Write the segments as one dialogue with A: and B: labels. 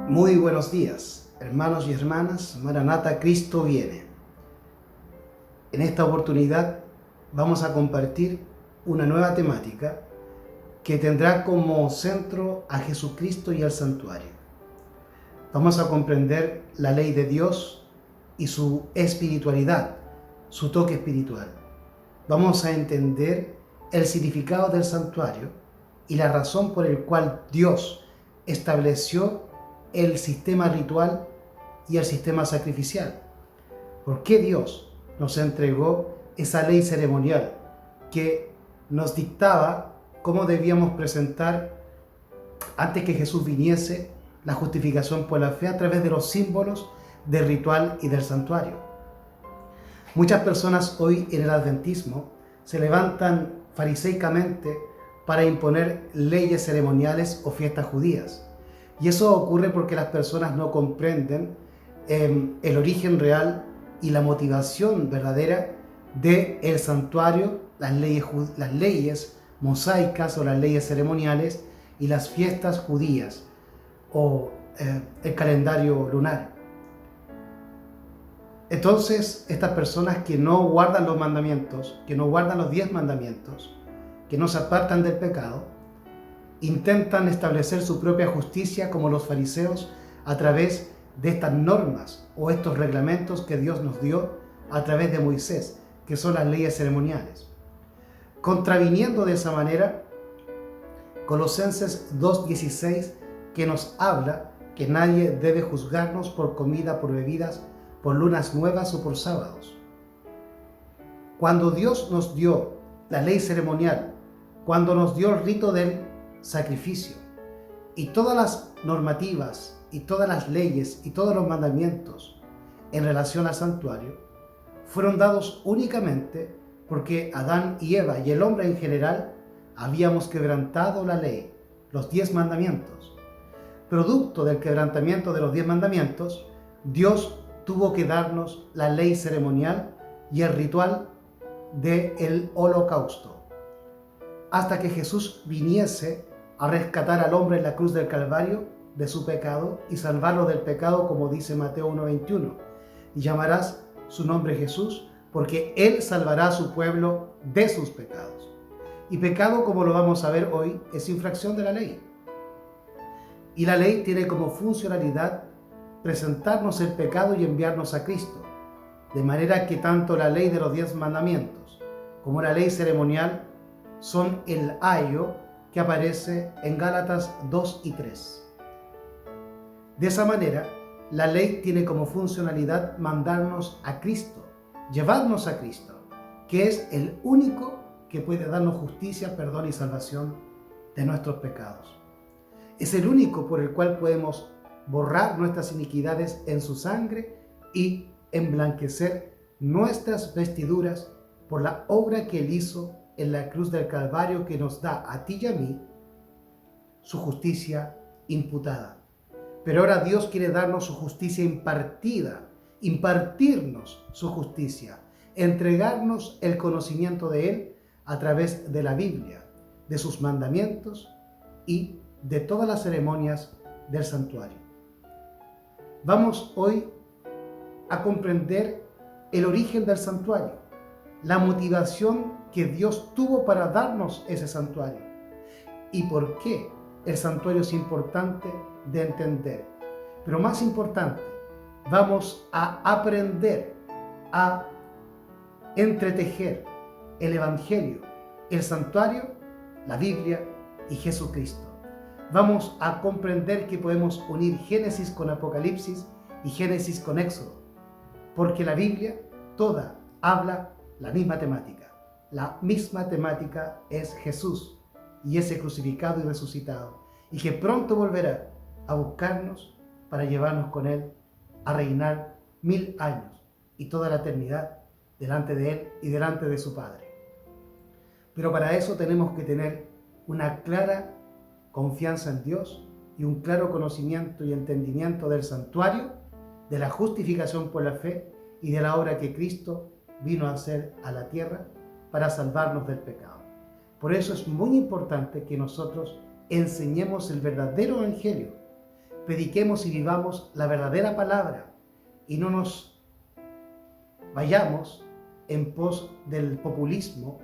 A: Muy buenos días, hermanos y hermanas. Maranata, Cristo viene. En esta oportunidad vamos a compartir una nueva temática que tendrá como centro a Jesucristo y al santuario. Vamos a comprender la ley de Dios y su espiritualidad, su toque espiritual. Vamos a entender el significado del santuario y la razón por la cual Dios estableció el sistema ritual y el sistema sacrificial. ¿Por qué Dios nos entregó esa ley ceremonial que nos dictaba cómo debíamos presentar antes que Jesús viniese la justificación por la fe a través de los símbolos del ritual y del santuario? Muchas personas hoy en el adventismo se levantan fariseicamente para imponer leyes ceremoniales o fiestas judías. Y eso ocurre porque las personas no comprenden el origen real y la motivación verdadera del santuario, las leyes mosaicas o las leyes ceremoniales y las fiestas judías o el calendario lunar. Entonces, estas personas que no guardan los mandamientos, que no guardan los 10 mandamientos, que no se apartan del pecado, intentan establecer su propia justicia como los fariseos a través de estas normas o estos reglamentos que Dios nos dio a través de Moisés, que son las leyes ceremoniales. Contraviniendo de esa manera Colosenses 2:16, que nos habla que nadie debe juzgarnos por comida, por bebidas, por lunas nuevas o por sábados. Cuando Dios nos dio la ley ceremonial, cuando nos dio el rito del sacrificio y todas las normativas y todas las leyes y todos los mandamientos en relación al santuario, fueron dados únicamente porque Adán y Eva y el hombre en general habíamos quebrantado la ley, los 10 mandamientos. Producto del quebrantamiento de los 10 mandamientos, Dios tuvo que darnos la ley ceremonial y el ritual del holocausto, hasta que Jesús viniese a rescatar al hombre en la cruz del Calvario de su pecado y salvarlo del pecado, como dice Mateo 1:21. Y llamarás su nombre Jesús, porque Él salvará a su pueblo de sus pecados. Y pecado, como lo vamos a ver hoy, es infracción de la ley. Y la ley tiene como funcionalidad presentarnos el pecado y enviarnos a Cristo. De manera que tanto la ley de los 10 mandamientos como la ley ceremonial son el ayo que aparece en Gálatas 2 y 3. De esa manera, la ley tiene como funcionalidad mandarnos a Cristo, llevarnos a Cristo, que es el único que puede darnos justicia, perdón y salvación de nuestros pecados. Es el único por el cual podemos borrar nuestras iniquidades en su sangre y emblanquecer nuestras vestiduras por la obra que Él hizo en la cruz del Calvario, que nos da a ti y a mí su justicia imputada. Pero ahora Dios quiere darnos su justicia impartida, impartirnos su justicia, entregarnos el conocimiento de Él a través de la Biblia, de sus mandamientos y de todas las ceremonias del santuario. Vamos hoy a comprender el origen del santuario, la motivación que Dios tuvo para darnos ese santuario y por qué el santuario es importante de entender. Pero más importante, vamos a aprender a entretejer el Evangelio, el santuario, la Biblia y Jesucristo. Vamos a comprender que podemos unir Génesis con Apocalipsis y Génesis con Éxodo, porque la Biblia toda habla la misma temática. La misma temática es Jesús y ese crucificado y resucitado, y que pronto volverá a buscarnos para llevarnos con Él a reinar 1000 años y toda la eternidad delante de Él y delante de su Padre. Pero para eso tenemos que tener una clara confianza en Dios y un claro conocimiento y entendimiento del santuario, de la justificación por la fe y de la obra que Cristo vino a hacer a la tierra para salvarnos del pecado. Por eso es muy importante que nosotros enseñemos el verdadero evangelio, prediquemos y vivamos la verdadera palabra y no nos vayamos en pos del populismo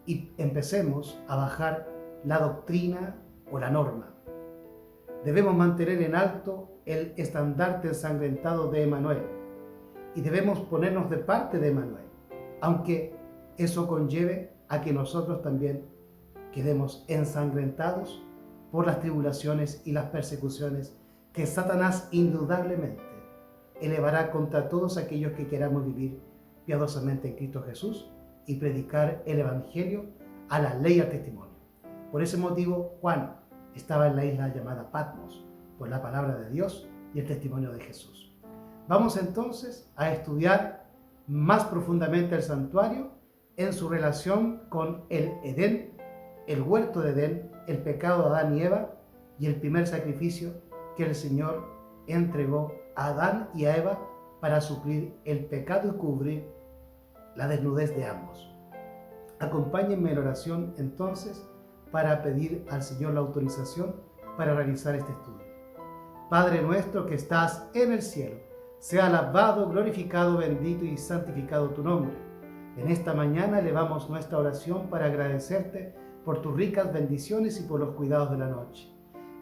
A: y empecemos a bajar la doctrina o la norma. Debemos mantener en alto el estandarte ensangrentado de Emmanuel y debemos ponernos de parte de Emmanuel, aunque eso conlleve a que nosotros también quedemos ensangrentados por las tribulaciones y las persecuciones que Satanás indudablemente elevará contra todos aquellos que queramos vivir piadosamente en Cristo Jesús y predicar el Evangelio a la ley y al testimonio. Por ese motivo, Juan estaba en la isla llamada Patmos, por la palabra de Dios y el testimonio de Jesús. Vamos entonces a estudiar más profundamente el santuario en su relación con el Edén, el huerto de Edén, el pecado de Adán y Eva y el primer sacrificio que el Señor entregó a Adán y a Eva para suplir el pecado y cubrir la desnudez de ambos. Acompáñenme en oración entonces para pedir al Señor la autorización para realizar este estudio. Padre nuestro que estás en el cielo, sea alabado, glorificado, bendito y santificado tu nombre. En esta mañana elevamos nuestra oración para agradecerte por tus ricas bendiciones y por los cuidados de la noche.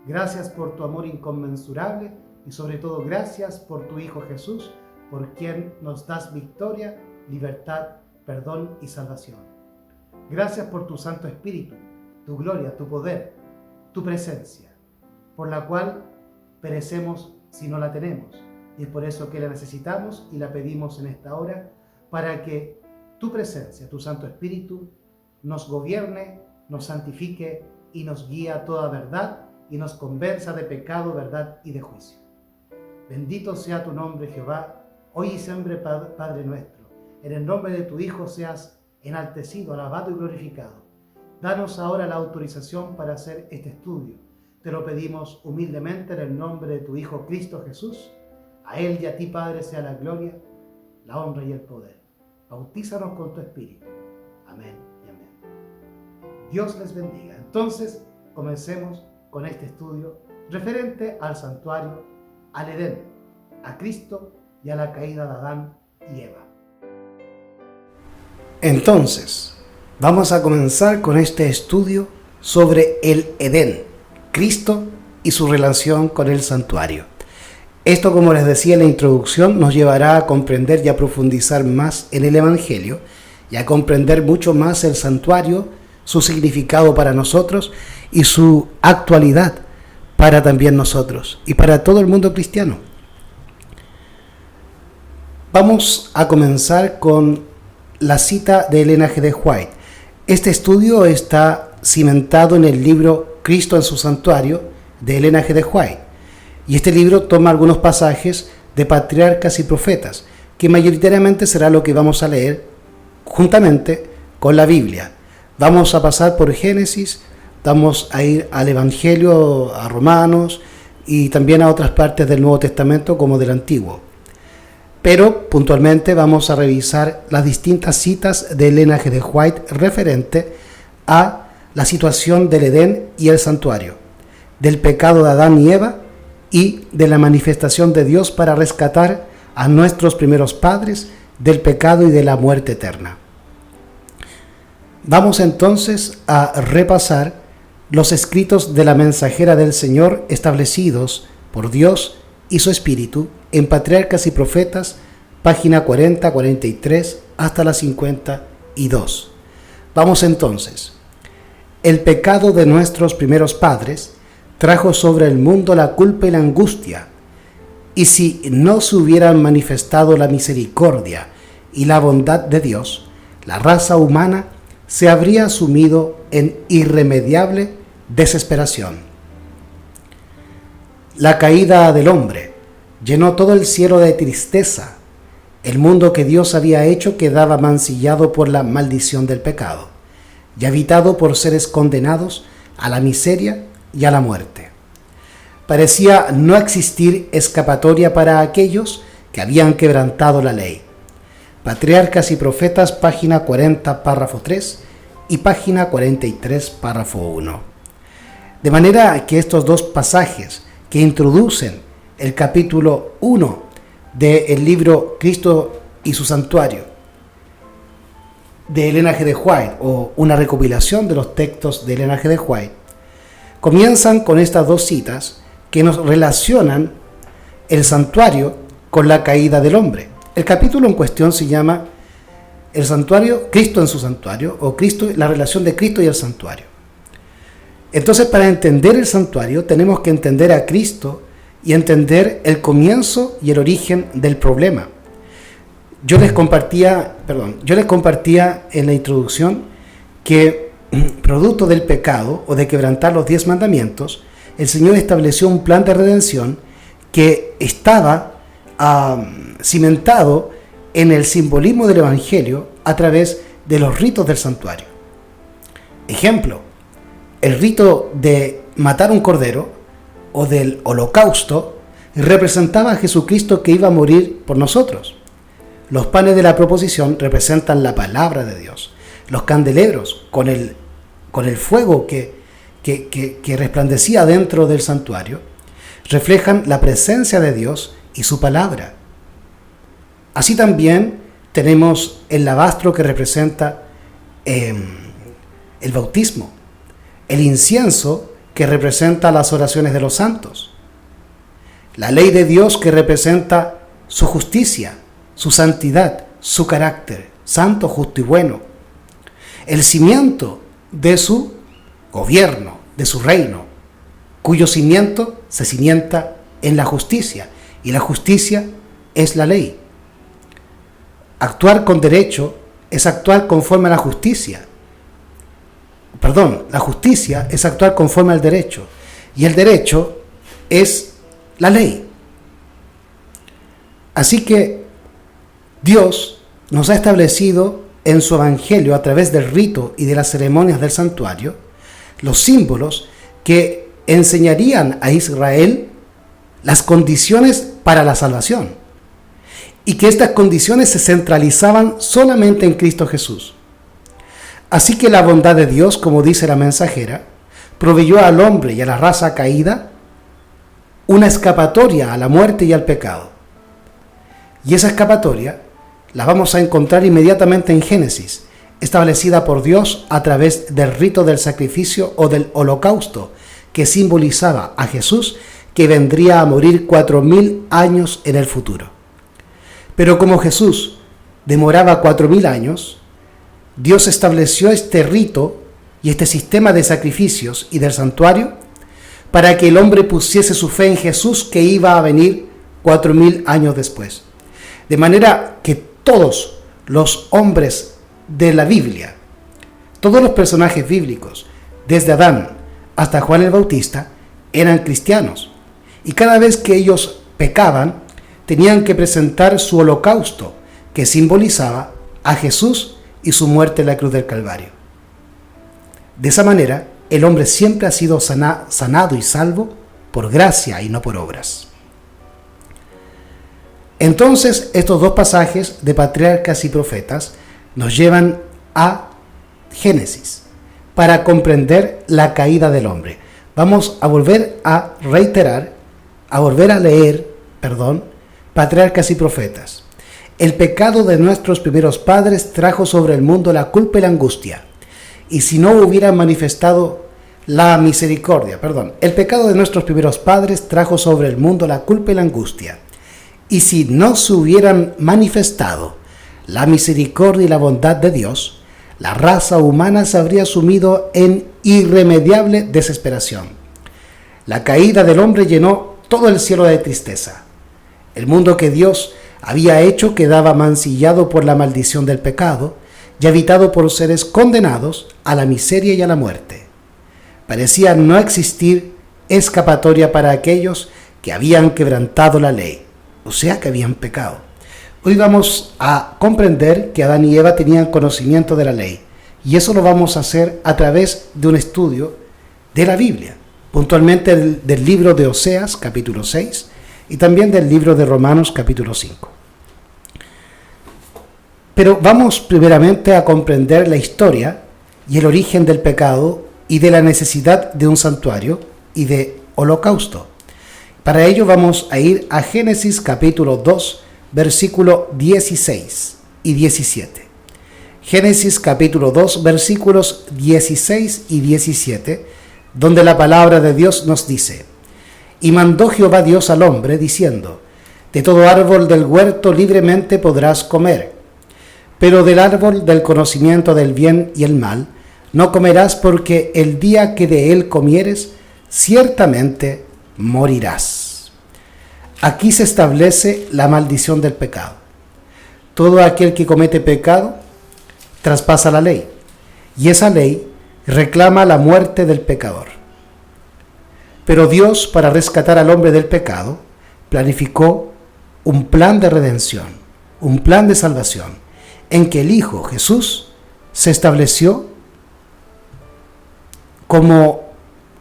A: Gracias por tu amor inconmensurable y sobre todo gracias por tu Hijo Jesús, por quien nos das victoria, libertad, perdón y salvación. Gracias por tu Santo Espíritu, tu gloria, tu poder, tu presencia, por la cual perecemos si no la tenemos. Y es por eso que la necesitamos y la pedimos en esta hora, para que tu presencia, tu Santo Espíritu, nos gobierne, nos santifique y nos guíe a toda verdad y nos convenza de pecado, verdad y de juicio. Bendito sea tu nombre, Jehová, hoy y siempre, Padre nuestro. En el nombre de tu Hijo seas enaltecido, alabado y glorificado. Danos ahora la autorización para hacer este estudio. Te lo pedimos humildemente en el nombre de tu Hijo Cristo Jesús. A Él y a ti, Padre, sea la gloria, la honra y el poder. Bautízanos con tu Espíritu. Amén y amén. Dios les bendiga. Entonces, comencemos con este estudio referente al santuario, al Edén, a Cristo y a la caída de Adán y Eva. Entonces, vamos a comenzar con este estudio sobre el Edén, Cristo y su relación con el santuario. Esto, como les decía en la introducción, nos llevará a comprender y a profundizar más en el Evangelio y a comprender mucho más el santuario, su significado para nosotros y su actualidad para también nosotros y para todo el mundo cristiano. Vamos a comenzar con la cita de Ellen G. White. Este estudio está cimentado en el libro Cristo en su santuario de Ellen G. White. Y este libro toma algunos pasajes de patriarcas y profetas, que mayoritariamente será lo que vamos a leer juntamente con la Biblia. Vamos a pasar por Génesis, vamos a ir al Evangelio, a Romanos y también a otras partes del Nuevo Testamento como del Antiguo. Pero puntualmente vamos a revisar las distintas citas de Ellen G. White referente a la situación del Edén y el santuario, del pecado de Adán y Eva y de la manifestación de Dios para rescatar a nuestros primeros padres del pecado y de la muerte eterna. Vamos entonces a repasar los escritos de la mensajera del Señor establecidos por Dios y su Espíritu en Patriarcas y Profetas, página 40, 43 hasta la 52. Vamos entonces. El pecado de nuestros primeros padres trajo sobre el mundo la culpa y la angustia, y si no se hubieran manifestado la misericordia y la bondad de Dios, la raza humana se habría sumido en irremediable desesperación. La caída del hombre llenó todo el cielo de tristeza. El mundo que Dios había hecho quedaba mancillado por la maldición del pecado y habitado por seres condenados a la miseria y a la muerte. Parecía no existir escapatoria para aquellos que habían quebrantado la ley. Patriarcas y Profetas, página 40, párrafo 3 y página 43, párrafo 1. De manera que estos dos pasajes que introducen el capítulo 1 del libro Cristo y su santuario de Ellen G. de White, o una recopilación de los textos de Ellen G. de White, comienzan con estas dos citas que nos relacionan el santuario con la caída del hombre. El capítulo en cuestión se llama El santuario, Cristo en su santuario, o Cristo, la relación de Cristo y el santuario. Entonces, para entender el santuario tenemos que entender a Cristo y entender el comienzo y el origen del problema. Yo les compartía en la introducción que, producto del pecado o de quebrantar los 10 mandamientos, el Señor estableció un plan de redención que estaba cimentado en el simbolismo del Evangelio a través de los ritos del santuario. Ejemplo, el rito de matar un cordero o del holocausto representaba a Jesucristo que iba a morir por nosotros. Los panes de la proposición representan la palabra de Dios. Los candelebros con el fuego que resplandecía dentro del santuario reflejan la presencia de Dios y su palabra. Así también tenemos el lavastro que representa el bautismo, el incienso que representa las oraciones de los santos, la ley de Dios que representa su justicia, su santidad, su carácter santo, justo y bueno, el cimiento de su gobierno, de su reino, cuyo cimiento se cimienta en la justicia, y la justicia es la ley. Actuar con derecho es actuar conforme a la justicia. La justicia es actuar conforme al derecho, y el derecho es la ley. Así que Dios nos ha establecido en su evangelio, a través del rito y de las ceremonias del santuario, los símbolos que enseñarían a Israel las condiciones para la salvación, y que estas condiciones se centralizaban solamente en Cristo Jesús. Así que la bondad de Dios, como dice la mensajera, proveyó al hombre y a la raza caída una escapatoria a la muerte y al pecado. Y esa escapatoria la vamos a encontrar inmediatamente en Génesis, establecida por Dios a través del rito del sacrificio o del holocausto, que simbolizaba a Jesús, que vendría a morir 4000 años en el futuro. Pero como Jesús demoraba 4000 años, Dios estableció este rito y este sistema de sacrificios y del santuario para que el hombre pusiese su fe en Jesús, que iba a venir 4000 años después. De manera que todos los hombres de la Biblia, todos los personajes bíblicos, desde Adán hasta Juan el Bautista, eran cristianos. Y cada vez que ellos pecaban, tenían que presentar su holocausto, que simbolizaba a Jesús y su muerte en la cruz del Calvario. De esa manera, el hombre siempre ha sido sanado y salvo por gracia y no por obras. Entonces, estos dos pasajes de Patriarcas y Profetas nos llevan a Génesis para comprender la caída del hombre. Vamos a volver a leer Patriarcas y Profetas. El pecado de nuestros primeros padres trajo sobre el mundo la culpa y la angustia. Y si no hubieran manifestado la misericordia, el pecado de nuestros primeros padres trajo sobre el mundo la culpa y la angustia. Y si no se hubieran manifestado la misericordia y la bondad de Dios, la raza humana se habría sumido en irremediable desesperación. La caída del hombre llenó todo el cielo de tristeza. El mundo que Dios había hecho quedaba mancillado por la maldición del pecado y habitado por seres condenados a la miseria y a la muerte. Parecía no existir escapatoria para aquellos que habían quebrantado la ley, o sea, que habían pecado. Hoy vamos a comprender que Adán y Eva tenían conocimiento de la ley, y eso lo vamos a hacer a través de un estudio de la Biblia, puntualmente del libro de Oseas, capítulo 6, y también del libro de Romanos, capítulo 5. Pero vamos primeramente a comprender la historia y el origen del pecado y de la necesidad de un santuario y de holocausto. Para ello vamos a ir a Génesis capítulo 2, versículo 16 y 17. Génesis capítulo 2, versículos 16 y 17, donde la palabra de Dios nos dice: Y mandó Jehová Dios al hombre, diciendo: De todo árbol del huerto libremente podrás comer, pero del árbol del conocimiento del bien y el mal no comerás, porque el día que de él comieres, ciertamente morirás. Aquí se establece la maldición del pecado. Todo aquel que comete pecado traspasa la ley, y esa ley reclama la muerte del pecador. Pero Dios, para rescatar al hombre del pecado, planificó un plan de redención, un plan de salvación, en que el Hijo Jesús se estableció como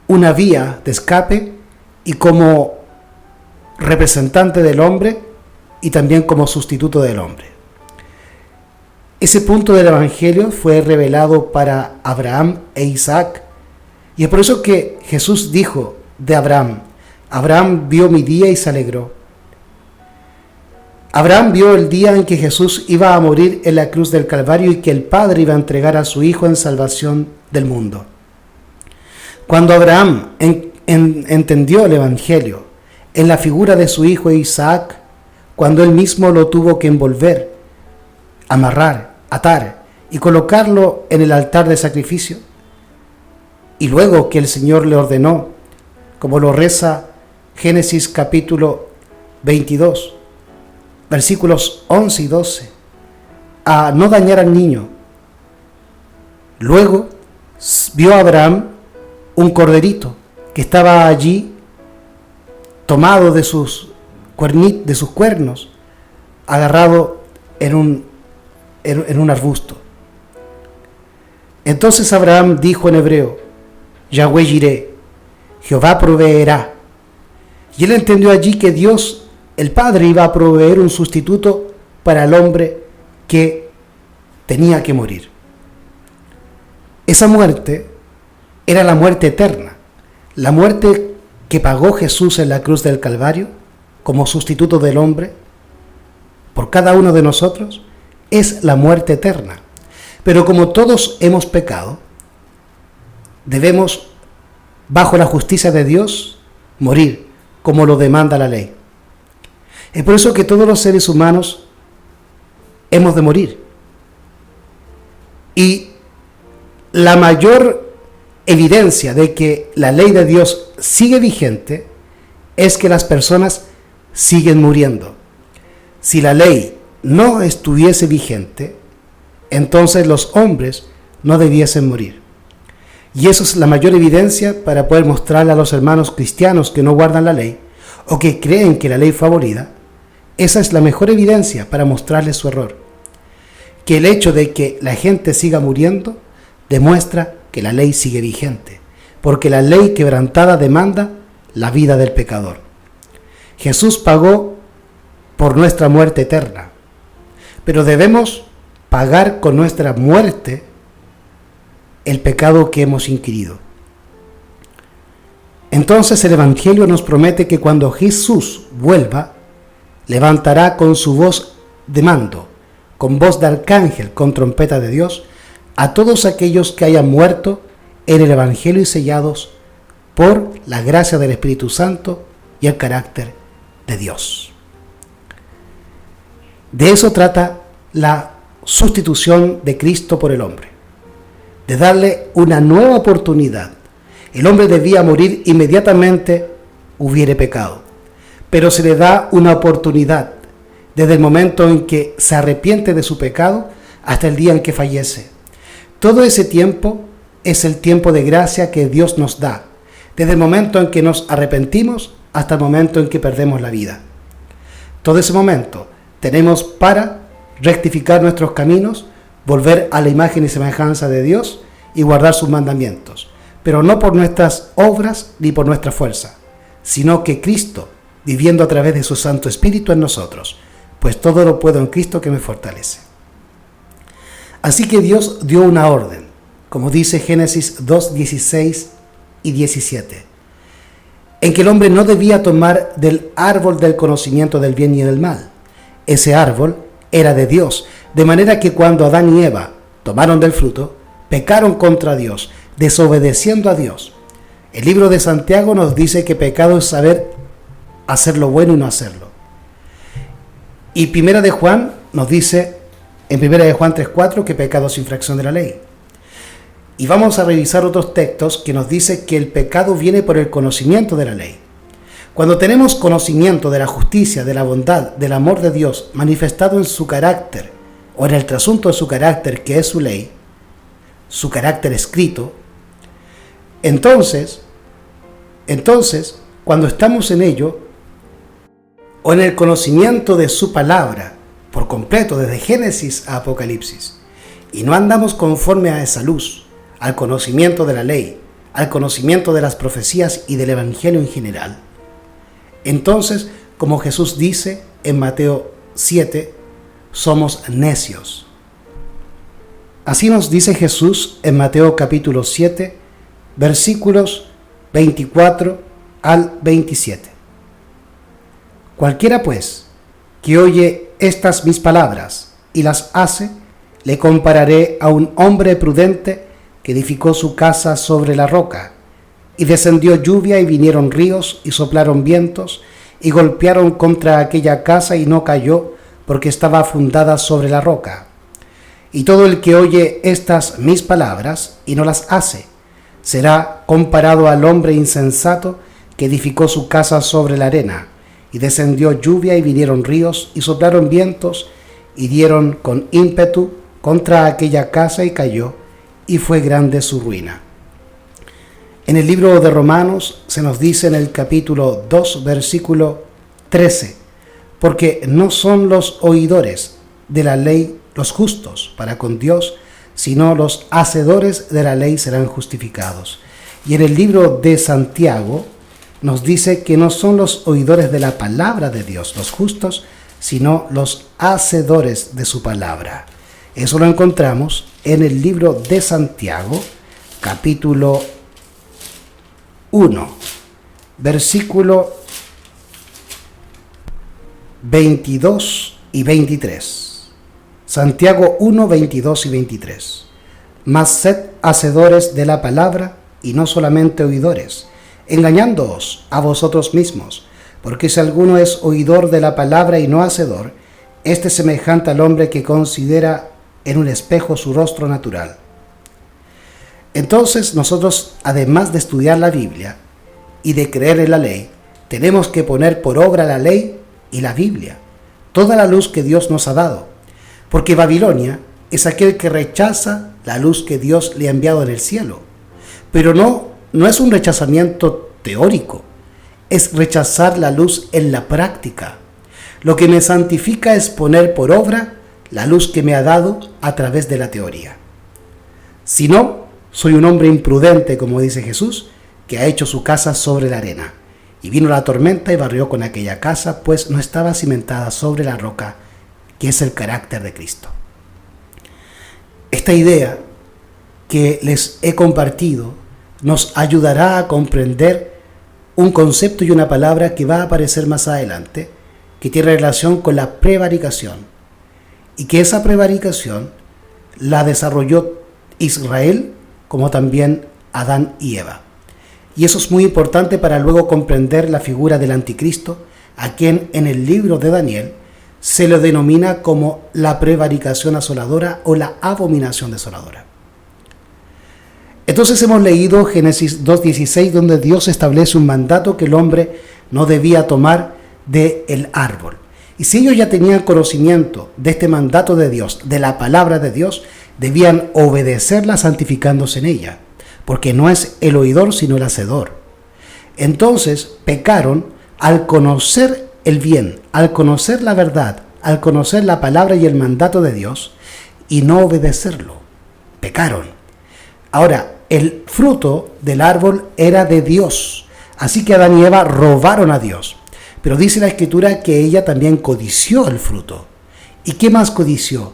A: una vía de escape y como representante del hombre y también como sustituto del hombre. Ese punto del Evangelio fue revelado para Abraham e Isaac, y es por eso que Jesús dijo de Abraham: Abraham vio mi día y se alegró. Abraham vio el día en que Jesús iba a morir en la cruz del Calvario y que el Padre iba a entregar a su Hijo en salvación del mundo. Cuando Abraham entendió el Evangelio en la figura de su hijo Isaac, cuando él mismo lo tuvo que envolver, amarrar, atar y colocarlo en el altar de sacrificio, y luego que el Señor le ordenó, como lo reza Génesis capítulo 22, versículos 11 y 12, a no dañar al niño. Luego vio a Abraham un corderito que estaba allí tomado de sus cuernos, agarrado en un arbusto. Entonces Abraham dijo en hebreo: Yahweh Jireh, Jehová proveerá. Y él entendió allí que Dios, el Padre, iba a proveer un sustituto para el hombre que tenía que morir. Esa muerte era la muerte eterna, la muerte que pagó Jesús en la cruz del Calvario como sustituto del hombre por cada uno de nosotros, es la muerte eterna. Pero como todos hemos pecado, debemos, bajo la justicia de Dios, morir como lo demanda la ley. Es por eso que todos los seres humanos hemos de morir. Y la mayor evidencia de que la ley de Dios sigue vigente es que las personas siguen muriendo. Si la ley no estuviese vigente, entonces los hombres no debiesen morir. Y eso es la mayor evidencia para poder mostrarle a los hermanos cristianos que no guardan la ley o que creen que la ley fue abolida. Esa es la mejor evidencia para mostrarles su error. Que el hecho de que la gente siga muriendo demuestra que la ley sigue vigente, porque la ley quebrantada demanda la vida del pecador. Jesús pagó por nuestra muerte eterna, pero debemos pagar con nuestra muerte el pecado que hemos inquirido. Entonces el Evangelio nos promete que cuando Jesús vuelva, levantará con su voz de mando, con voz de arcángel, con trompeta de Dios, a todos aquellos que hayan muerto en el Evangelio y sellados por la gracia del Espíritu Santo y el carácter de Dios. De eso trata la sustitución de Cristo por el hombre, de darle una nueva oportunidad. El hombre debía morir inmediatamente hubiere pecado, pero se le da una oportunidad desde el momento en que se arrepiente de su pecado hasta el día en que fallece. Todo ese tiempo es el tiempo de gracia que Dios nos da, desde el momento en que nos arrepentimos hasta el momento en que perdemos la vida. Todo ese momento tenemos para rectificar nuestros caminos, volver a la imagen y semejanza de Dios y guardar sus mandamientos, pero no por nuestras obras ni por nuestra fuerza, sino que Cristo, viviendo a través de su Santo Espíritu en nosotros, pues todo lo puedo en Cristo que me fortalece. Así que Dios dio una orden, como dice Génesis 2, 16 y 17. en que el hombre no debía tomar del árbol del conocimiento del bien y del mal. Ese árbol era de Dios, de manera que cuando Adán y Eva tomaron del fruto, pecaron contra Dios, desobedeciendo a Dios. El libro de Santiago nos dice que pecado es saber hacer lo bueno y no hacerlo. Y Primera de Juan nos dice, en Primera de Juan 3:4, que pecado es infracción de la ley. Y vamos a revisar otros textos que nos dice que el pecado viene por el conocimiento de la ley. Cuando tenemos conocimiento de la justicia, de la bondad, del amor de Dios manifestado en su carácter, o en el trasunto de su carácter, que es su ley, su carácter escrito, entonces, cuando estamos en ello, o en el conocimiento de su palabra, por completo, desde Génesis a Apocalipsis, y no andamos conforme a esa luz, al conocimiento de la ley, al conocimiento de las profecías y del Evangelio en general, entonces, como Jesús dice en Mateo 7, somos necios. Así nos dice Jesús en Mateo capítulo 7, versículos 24 al 27. Cualquiera pues que oye estas mis palabras y las hace, le compararé a un hombre prudente que edificó su casa sobre la roca, y descendió lluvia y vinieron ríos y soplaron vientos y golpearon contra aquella casa y no cayó porque estaba fundada sobre la roca. Y todo el que oye estas mis palabras y no las hace, será comparado al hombre insensato que edificó su casa sobre la arena, y descendió lluvia y vinieron ríos y soplaron vientos y dieron con ímpetu contra aquella casa y cayó, y fue grande su ruina. En el libro de Romanos se nos dice en el capítulo 2, versículo 13, porque no son los oidores de la ley los justos para con Dios, sino los hacedores de la ley serán justificados. Y en el libro de Santiago nos dice que no son los oidores de la palabra de Dios los justos, sino los hacedores de su palabra. Eso lo encontramos en el libro de Santiago, capítulo 1, versículo 22 y 23. Santiago 1, 22 y 23. Mas sed hacedores de la palabra y no solamente oidores, engañándoos a vosotros mismos, porque si alguno es oidor de la palabra y no hacedor, este es semejante al hombre que considera en un espejo su rostro natural. Entonces nosotros, además de estudiar la Biblia y de creer en la ley, tenemos que poner por obra la ley y la Biblia, toda la luz que Dios nos ha dado, porque Babilonia es aquel que rechaza la luz que Dios le ha enviado en el cielo, pero no es un rechazamiento teórico, es rechazar la luz en la práctica. Lo que me santifica es poner por obra la luz que me ha dado a través de la teoría. Si no, soy un hombre imprudente, como dice Jesús, que ha hecho su casa sobre la arena. Y vino la tormenta y barrió con aquella casa, pues no estaba cimentada sobre la roca, que es el carácter de Cristo. Esta idea que les he compartido nos ayudará a comprender un concepto y una palabra que va a aparecer más adelante, que tiene relación con la prevaricación, y que esa prevaricación la desarrolló Israel como también Adán y Eva. Y eso es muy importante para luego comprender la figura del anticristo, a quien en el libro de Daniel se le denomina como la prevaricación asoladora o la abominación desoladora. Entonces hemos leído Génesis 2:16, donde Dios establece un mandato que el hombre no debía tomar del árbol. Y si ellos ya tenían conocimiento de este mandato de Dios, de la palabra de Dios, debían obedecerla santificándose en ella, porque no es el oidor sino el hacedor. Entonces pecaron al conocer el bien, al conocer la verdad, al conocer la palabra y el mandato de Dios y no obedecerlo. Pecaron. Ahora, el fruto del árbol era de Dios, así que Adán y Eva robaron a Dios. Pero dice la Escritura que ella también codició el fruto. ¿Y qué más codició?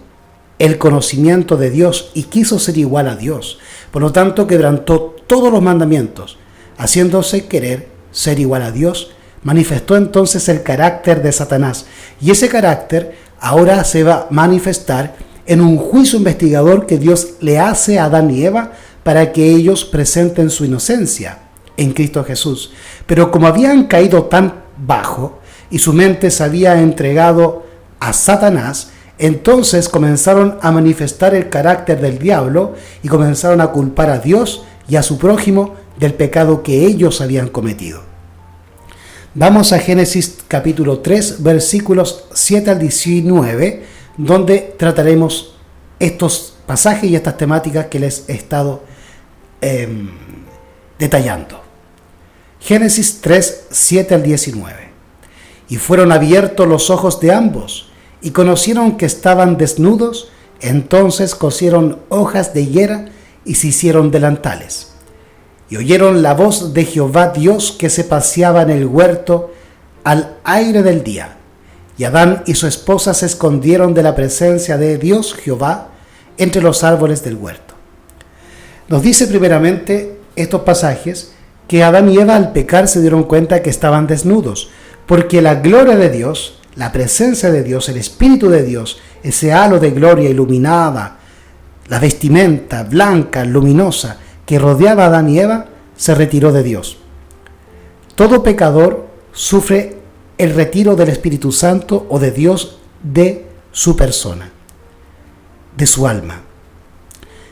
A: El conocimiento de Dios, y quiso ser igual a Dios. Por lo tanto, quebrantó todos los mandamientos, haciéndose querer ser igual a Dios, manifestó entonces el carácter de Satanás. Y ese carácter ahora se va a manifestar en un juicio investigador que Dios le hace a Adán y Eva para que ellos presenten su inocencia en Cristo Jesús. Pero como habían caído tan bajo y su mente se había entregado a Satanás, entonces comenzaron a manifestar el carácter del diablo y comenzaron a culpar a Dios y a su prójimo del pecado que ellos habían cometido. Vamos a Génesis capítulo 3, versículos 7 al 19, donde trataremos estos pasajes y estas temáticas que les he estado detallando. Génesis 3, 7 al 19. Y fueron abiertos los ojos de ambos, y conocieron que estaban desnudos, entonces cosieron hojas de higuera y se hicieron delantales. Y oyeron la voz de Jehová Dios que se paseaba en el huerto al aire del día. Y Adán y su esposa se escondieron de la presencia de Dios Jehová entre los árboles del huerto. Nos dice primeramente estos pasajes que Adán y Eva al pecar se dieron cuenta que estaban desnudos, porque la gloria de Dios, la presencia de Dios, el Espíritu de Dios, ese halo de gloria iluminada, la vestimenta blanca, luminosa, que rodeaba a Adán y Eva, se retiró de Dios. Todo pecador sufre el retiro del Espíritu Santo o de Dios de su persona, de su alma.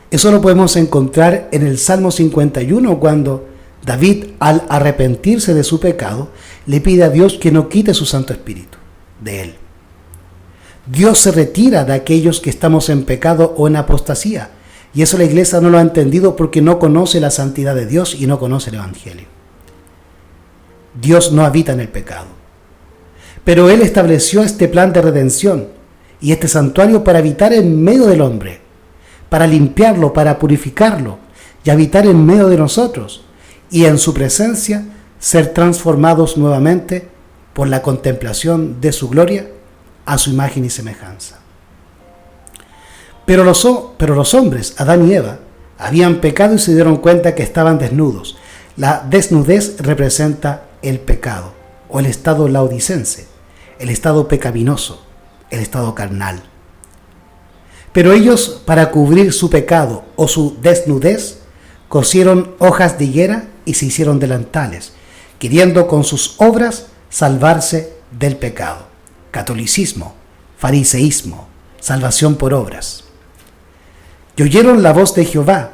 A: Eso lo podemos encontrar en el Salmo 51, cuando David, al arrepentirse de su pecado, le pide a Dios que no quite su Santo Espíritu de él. Dios se retira de aquellos que estamos en pecado o en apostasía. Y eso la iglesia no lo ha entendido porque no conoce la santidad de Dios y no conoce el Evangelio. Dios no habita en el pecado. Pero Él estableció este plan de redención y este santuario para habitar en medio del hombre, para limpiarlo, para purificarlo y habitar en medio de nosotros y en su presencia ser transformados nuevamente por la contemplación de su gloria a su imagen y semejanza. Pero los hombres, Adán y Eva, habían pecado y se dieron cuenta que estaban desnudos. La desnudez representa el pecado, o el estado laodicense, el estado pecaminoso, el estado carnal. Pero ellos, para cubrir su pecado o su desnudez, cosieron hojas de higuera y se hicieron delantales, queriendo con sus obras salvarse del pecado. Catolicismo, fariseísmo, salvación por obras. Y oyeron la voz de Jehová,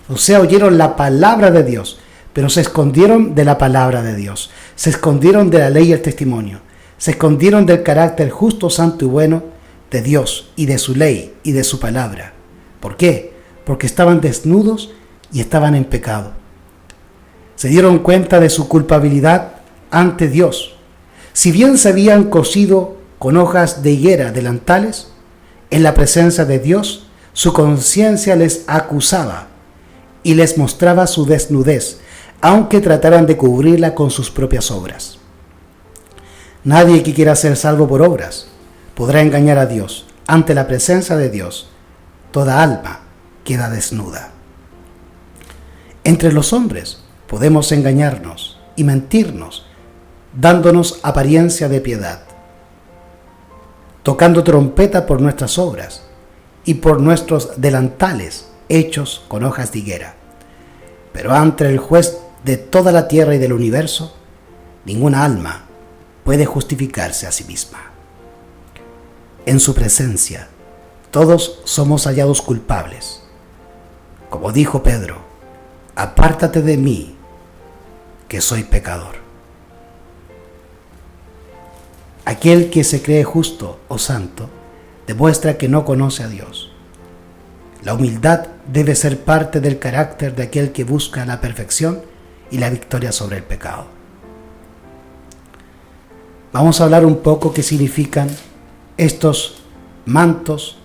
A: o sea, oyeron la palabra de Dios, pero se escondieron de la palabra de Dios, se escondieron de la ley y el testimonio, se escondieron del carácter justo, santo y bueno de Dios y de su ley y de su palabra. ¿Por qué? Porque estaban desnudos y estaban en pecado. Se dieron cuenta de su culpabilidad ante Dios. Si bien se habían cosido con hojas de higuera delantales, en la presencia de Dios, su conciencia les acusaba y les mostraba su desnudez, aunque trataran de cubrirla con sus propias obras. Nadie que quiera ser salvo por obras podrá engañar a Dios. Ante la presencia de Dios, toda alma queda desnuda. Entre los hombres podemos engañarnos y mentirnos, dándonos apariencia de piedad, tocando trompeta por nuestras obras y por nuestros delantales hechos con hojas de higuera. Pero ante el juez de toda la tierra y del universo, ninguna alma puede justificarse a sí misma. En su presencia, todos somos hallados culpables. Como dijo Pedro, apártate de mí, que soy pecador. Aquel que se cree justo o santo demuestra que no conoce a Dios. La humildad debe ser parte del carácter de aquel que busca la perfección y la victoria sobre el pecado. Vamos a hablar un poco qué significan estos mantos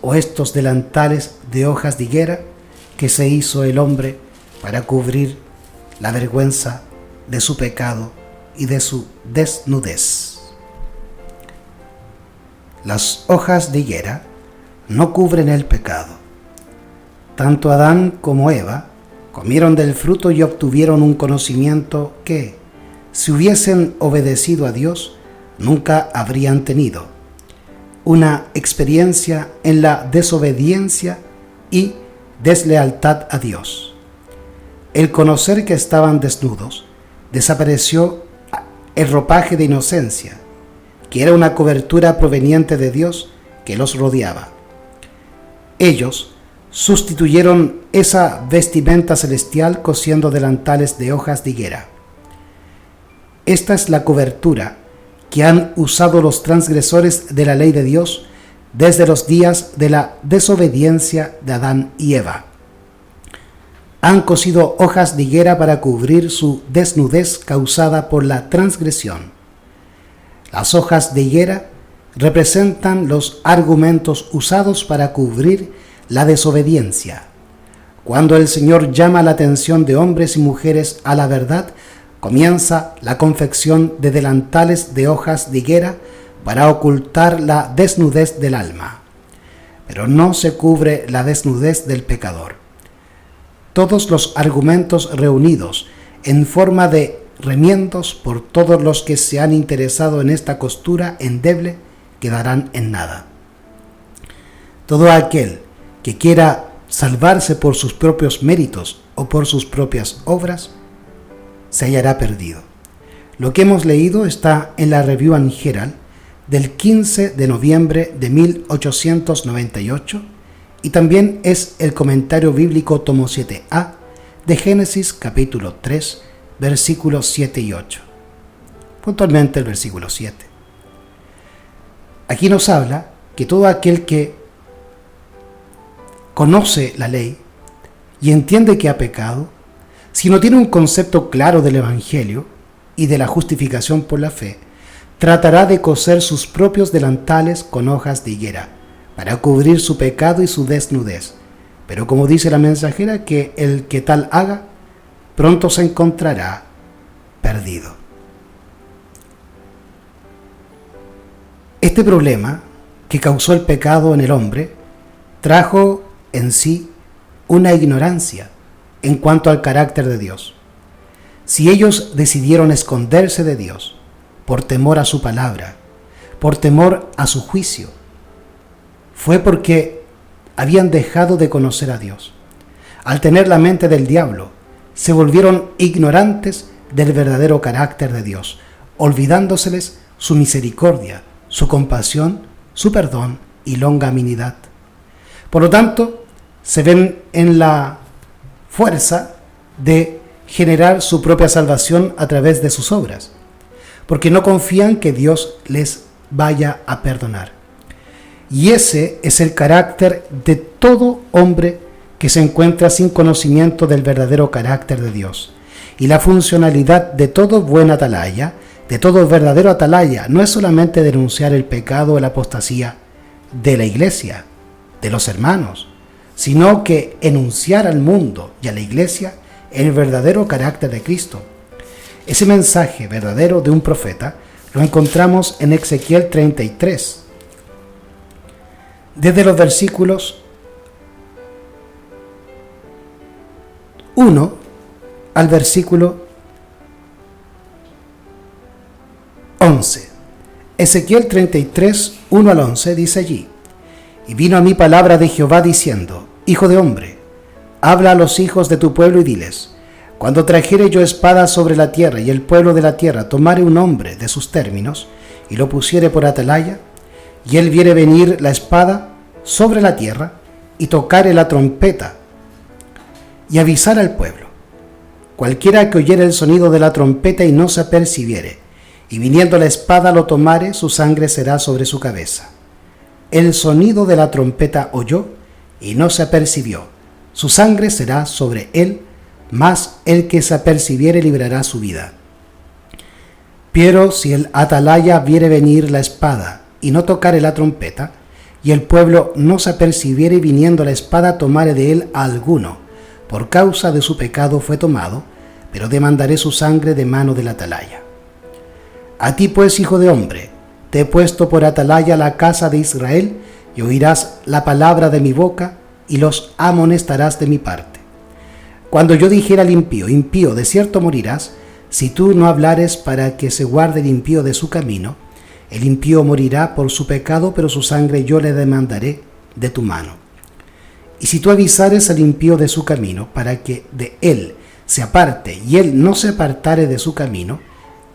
A: o estos delantales de hojas de higuera que se hizo el hombre para cubrir la vergüenza de su pecado y de su desnudez. Las hojas de higuera no cubren el pecado. Tanto Adán como Eva comieron del fruto y obtuvieron un conocimiento que, si hubiesen obedecido a Dios, nunca habrían tenido una experiencia en la desobediencia y deslealtad a Dios. El conocer que estaban desnudos, desapareció el ropaje de inocencia, que era una cobertura proveniente de Dios que los rodeaba. Ellos sustituyeron esa vestimenta celestial cosiendo delantales de hojas de higuera. Esta es la cobertura que han usado los transgresores de la ley de Dios desde los días de la desobediencia de Adán y Eva. Han cosido hojas de higuera para cubrir su desnudez causada por la transgresión. Las hojas de higuera representan los argumentos usados para cubrir la desobediencia. Cuando el Señor llama la atención de hombres y mujeres a la verdad, comienza la confección de delantales de hojas de higuera para ocultar la desnudez del alma. Pero no se cubre la desnudez del pecador. Todos los argumentos reunidos en forma de remiendos por todos los que se han interesado en esta costura endeble quedarán en nada. Todo aquel que quiera salvarse por sus propios méritos o por sus propias obras, se hallará perdido. Lo que hemos leído está en la Review and Herald del 15 de noviembre de 1898 y también es el comentario bíblico tomo 7a de Génesis capítulo 3, versículos 7 y 8. Puntualmente el versículo 7. Aquí nos habla que todo aquel que conoce la ley y entiende que ha pecado, si no tiene un concepto claro del Evangelio y de la justificación por la fe, tratará de coser sus propios delantales con hojas de higuera para cubrir su pecado y su desnudez. Pero como dice la mensajera, que el que tal haga, pronto se encontrará perdido. Este problema que causó el pecado en el hombre trajo en sí una ignorancia en cuanto al carácter de Dios. Si ellos decidieron esconderse de Dios por temor a su palabra, por temor a su juicio, fue porque habían dejado de conocer a Dios. Al tener la mente del diablo, se volvieron ignorantes del verdadero carácter de Dios, olvidándoseles su misericordia, su compasión, su perdón y longanimidad. Por lo tanto, se ven en la fuerza de generar su propia salvación a través de sus obras, porque no confían que Dios les vaya a perdonar. Y ese es el carácter de todo hombre que se encuentra sin conocimiento del verdadero carácter de Dios. Y la funcionalidad de todo buen atalaya, de todo verdadero atalaya, no es solamente denunciar el pecado o la apostasía de la iglesia, de los hermanos, sino que enunciar al mundo y a la iglesia el verdadero carácter de Cristo. Ese mensaje verdadero de un profeta lo encontramos en Ezequiel 33, desde los versículos 1 al versículo 11. Ezequiel 33, 1 al 11 dice allí: Y vino a mí palabra de Jehová diciendo: Hijo de hombre, habla a los hijos de tu pueblo y diles: Cuando trajere yo espada sobre la tierra y el pueblo de la tierra tomare un hombre de sus términos y lo pusiere por atalaya, y él viere venir la espada sobre la tierra y tocare la trompeta y avisar al pueblo, cualquiera que oyere el sonido de la trompeta y no se apercibiere, y viniendo la espada lo tomare, su sangre será sobre su cabeza. El sonido de la trompeta oyó y no se apercibió, su sangre será sobre él, mas el que se apercibiere librará su vida. Pero si el atalaya viere venir la espada y no tocare la trompeta, y el pueblo no se apercibiere, y viniendo la espada tomare de él a alguno, por causa de su pecado fue tomado, pero demandaré su sangre de mano del atalaya. A ti pues, hijo de hombre, te he puesto por atalaya la casa de Israel, y oirás la palabra de mi boca, y los amonestarás de mi parte. Cuando yo dijera al impío: impío, de cierto morirás, si tú no hablares para que se guarde el impío de su camino, el impío morirá por su pecado, pero su sangre yo le demandaré de tu mano. Y si tú avisares al impío de su camino, para que de él se aparte, y él no se apartare de su camino,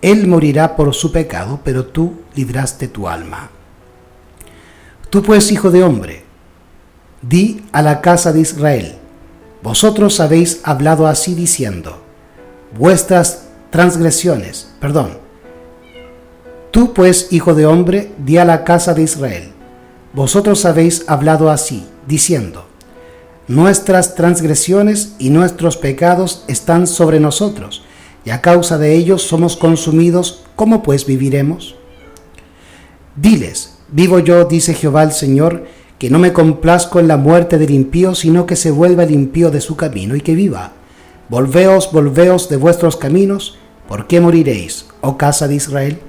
A: él morirá por su pecado, pero tú libraste tu alma. Tú pues, hijo de hombre, di a la casa de Israel: vosotros habéis hablado así diciendo, Tú pues, hijo de hombre, di a la casa de Israel: vosotros habéis hablado así diciendo, nuestras transgresiones y nuestros pecados están sobre nosotros, y a causa de ellos somos consumidos. ¿Cómo pues viviremos? Diles: vivo yo, dice Jehová el Señor, que no me complazco en la muerte del impío, sino que se vuelva el impío de su camino y que viva. Volveos, volveos de vuestros caminos, ¿por qué moriréis, oh casa de Israel?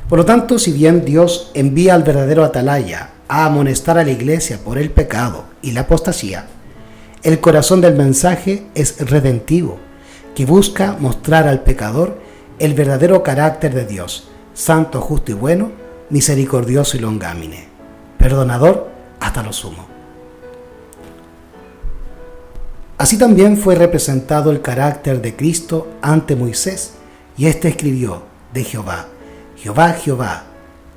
A: Por lo tanto, si bien Dios envía al verdadero atalaya a amonestar a la iglesia por el pecado y la apostasía, el corazón del mensaje es redentivo, que busca mostrar al pecador el verdadero carácter de Dios, santo, justo y bueno, misericordioso y longámine, perdonador hasta lo sumo. Así también fue representado el carácter de Cristo ante Moisés, y éste escribió de Jehová: Jehová, Jehová,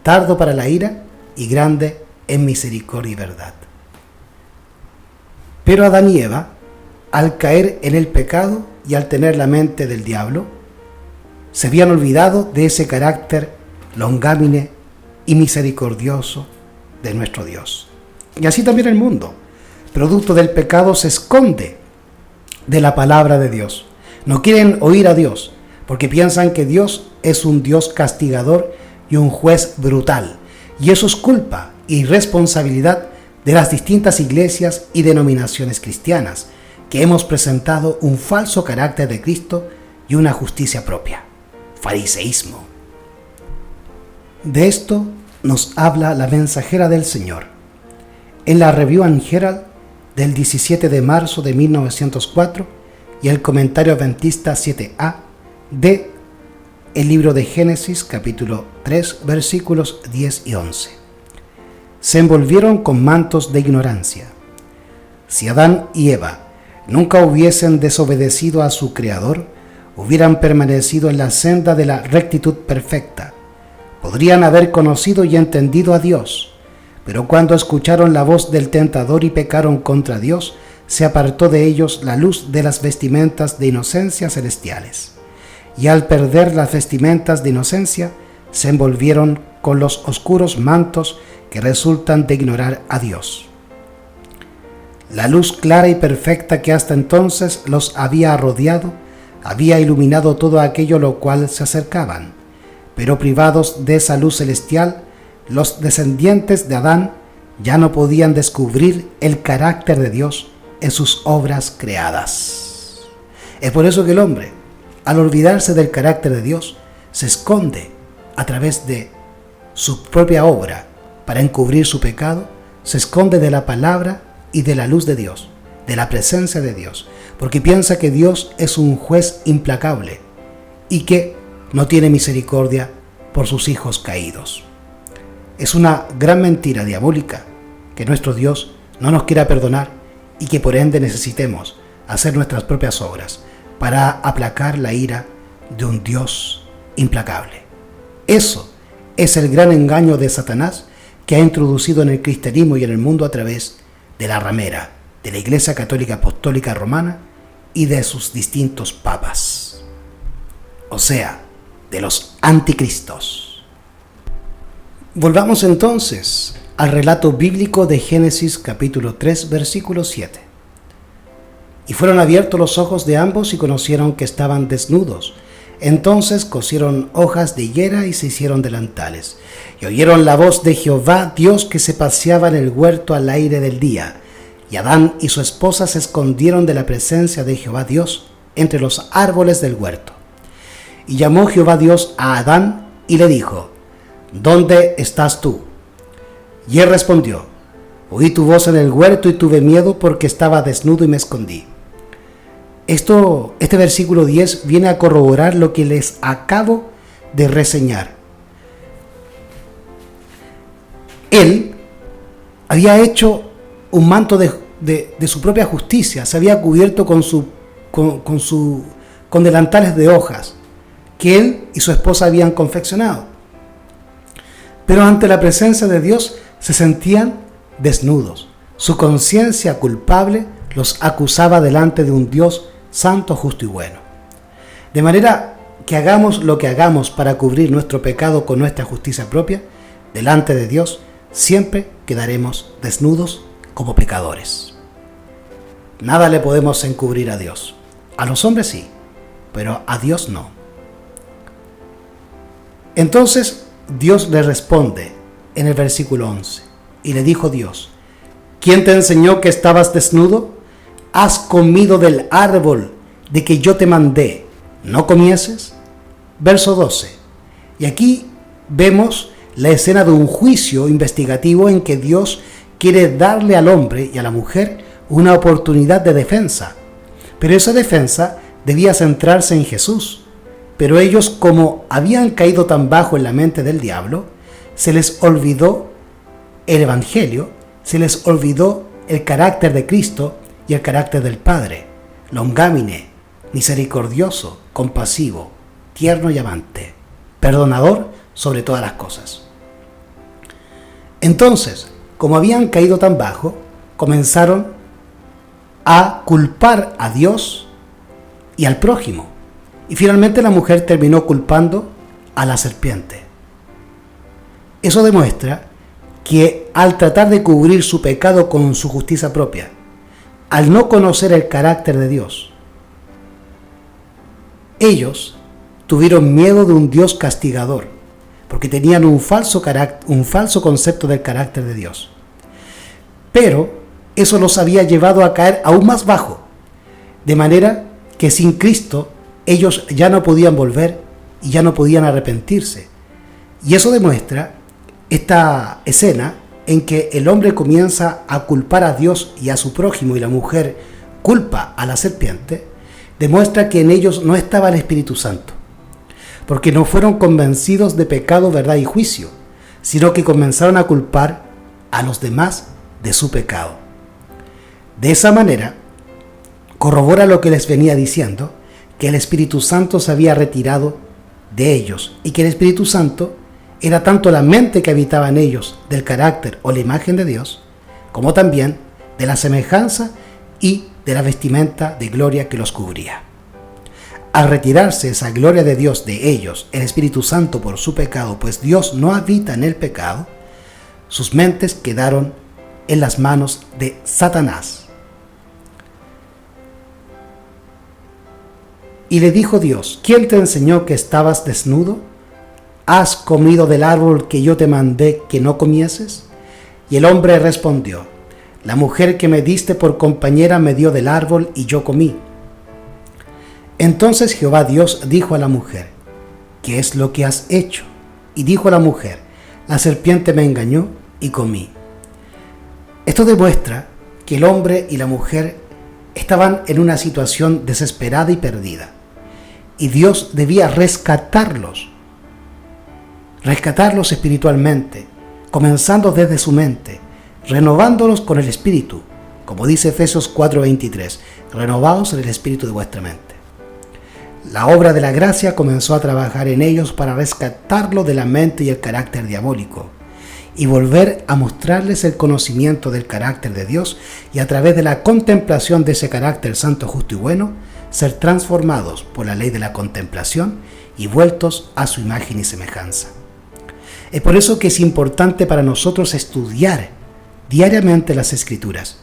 A: tardo para la ira y grande en misericordia y verdad. Pero Adán y Eva, al caer en el pecado y al tener la mente del diablo, se habían olvidado de ese carácter longámine y misericordioso de nuestro Dios. Y así también el mundo, producto del pecado, se esconde de la palabra de Dios. No quieren oír a Dios, porque piensan que Dios es un Dios castigador y un juez brutal. Y eso es culpa y responsabilidad de las distintas iglesias y denominaciones cristianas, que hemos presentado un falso carácter de Cristo y una justicia propia. Fariseísmo. De esto nos habla la mensajera del Señor en la Review and Herald del 17 de marzo de 1904 y el comentario adventista 7a de el libro de Génesis capítulo 3 versículos 10 y 11. Se envolvieron con mantos de ignorancia. Si Adán y Eva nunca hubiesen desobedecido a su Creador, hubieran permanecido en la senda de la rectitud perfecta. Podrían haber conocido y entendido a Dios, pero cuando escucharon la voz del tentador y pecaron contra Dios, se apartó de ellos la luz de las vestimentas de inocencia celestiales. Y al perder las vestimentas de inocencia, se envolvieron con los oscuros mantos que resultan de ignorar a Dios. La luz clara y perfecta que hasta entonces los había rodeado, había iluminado todo aquello a lo cual se acercaban, pero privados de esa luz celestial, los descendientes de Adán ya no podían descubrir el carácter de Dios en sus obras creadas. Es por eso que el hombre, al olvidarse del carácter de Dios, se esconde a través de su propia obra para encubrir su pecado, se esconde de la palabra y de la luz de Dios, de la presencia de Dios, porque piensa que Dios es un juez implacable y que no tiene misericordia por sus hijos caídos. Es una gran mentira diabólica que nuestro Dios no nos quiera perdonar y que por ende necesitemos hacer nuestras propias obras para aplacar la ira de un Dios implacable. Eso es el gran engaño de Satanás que ha introducido en el cristianismo y en el mundo a través de la ramera, de la Iglesia Católica Apostólica Romana y de sus distintos papas, o sea, de los anticristos. Volvamos entonces al relato bíblico de Génesis capítulo 3 versículo 7. Y fueron abiertos los ojos de ambos y conocieron que estaban desnudos. Entonces cosieron hojas de higuera y se hicieron delantales. Y oyeron la voz de Jehová Dios que se paseaba en el huerto al aire del día. Y Adán y su esposa se escondieron de la presencia de Jehová Dios entre los árboles del huerto. Y llamó Jehová Dios a Adán y le dijo: ¿Dónde estás tú? Y él respondió: Oí tu voz en el huerto y tuve miedo porque estaba desnudo y me escondí. Este versículo 10 viene a corroborar lo que les acabo de reseñar. Él había hecho un manto de su propia justicia, se había cubierto con delantales de hojas que él y su esposa habían confeccionado. Pero ante la presencia de Dios se sentían desnudos. Su conciencia culpable los acusaba delante de un Dios santo, justo y bueno. De manera que hagamos lo que hagamos para cubrir nuestro pecado con nuestra justicia propia, delante de Dios siempre quedaremos desnudos como pecadores. Nada le podemos encubrir a Dios. A los hombres sí, pero a Dios no. Entonces Dios le responde en el versículo 11, y le dijo Dios: ¿quién te enseñó que estabas desnudo? ¿Has comido del árbol de que yo te mandé? ¿No comieses? Verso 12. Y aquí vemos la escena de un juicio investigativo en que Dios quiere darle al hombre y a la mujer una oportunidad de defensa. Pero esa defensa debía centrarse en Jesús. Pero ellos, como habían caído tan bajo en la mente del diablo, se les olvidó el Evangelio, se les olvidó el carácter de Cristo y el carácter del Padre, longámine, misericordioso, compasivo, tierno y amante, perdonador sobre todas las cosas. Entonces, como habían caído tan bajo, comenzaron a culpar a Dios y al prójimo. Y finalmente la mujer terminó culpando a la serpiente. Eso demuestra que al tratar de cubrir su pecado con su justicia propia, al no conocer el carácter de Dios, ellos tuvieron miedo de un Dios castigador, porque tenían un falso concepto del carácter de Dios. Pero eso los había llevado a caer aún más bajo, de manera que sin Cristo ellos ya no podían volver y ya no podían arrepentirse. Y eso demuestra esta escena en que el hombre comienza a culpar a Dios y a su prójimo y la mujer culpa a la serpiente, demuestra que en ellos no estaba el Espíritu Santo, porque no fueron convencidos de pecado, verdad y juicio, sino que comenzaron a culpar a los demás de su pecado. De esa manera, corrobora lo que les venía diciendo, que el Espíritu Santo se había retirado de ellos y que el Espíritu Santo era tanto la mente que habitaba en ellos del carácter o la imagen de Dios, como también de la semejanza y de la vestimenta de gloria que los cubría. Al retirarse esa gloria de Dios de ellos, el Espíritu Santo por su pecado, pues Dios no habita en el pecado, sus mentes quedaron en las manos de Satanás. Y le dijo Dios: ¿quién te enseñó que estabas desnudo? ¿Has comido del árbol que yo te mandé que no comieses? Y el hombre respondió: la mujer que me diste por compañera me dio del árbol y yo comí. Entonces Jehová Dios dijo a la mujer: ¿qué es lo que has hecho? Y dijo a la mujer: la serpiente me engañó y comí. Esto demuestra que el hombre y la mujer estaban en una situación desesperada y perdida. Y Dios debía rescatarlos espiritualmente, comenzando desde su mente, renovándolos con el Espíritu, como dice Efesios 4:23, renovados en el Espíritu de vuestra mente. La obra de la gracia comenzó a trabajar en ellos para rescatarlos de la mente y el carácter diabólico, y volver a mostrarles el conocimiento del carácter de Dios, y a través de la contemplación de ese carácter santo, justo y bueno, ser transformados por la ley de la contemplación y vueltos a su imagen y semejanza. Es por eso que es importante para nosotros estudiar diariamente las Escrituras.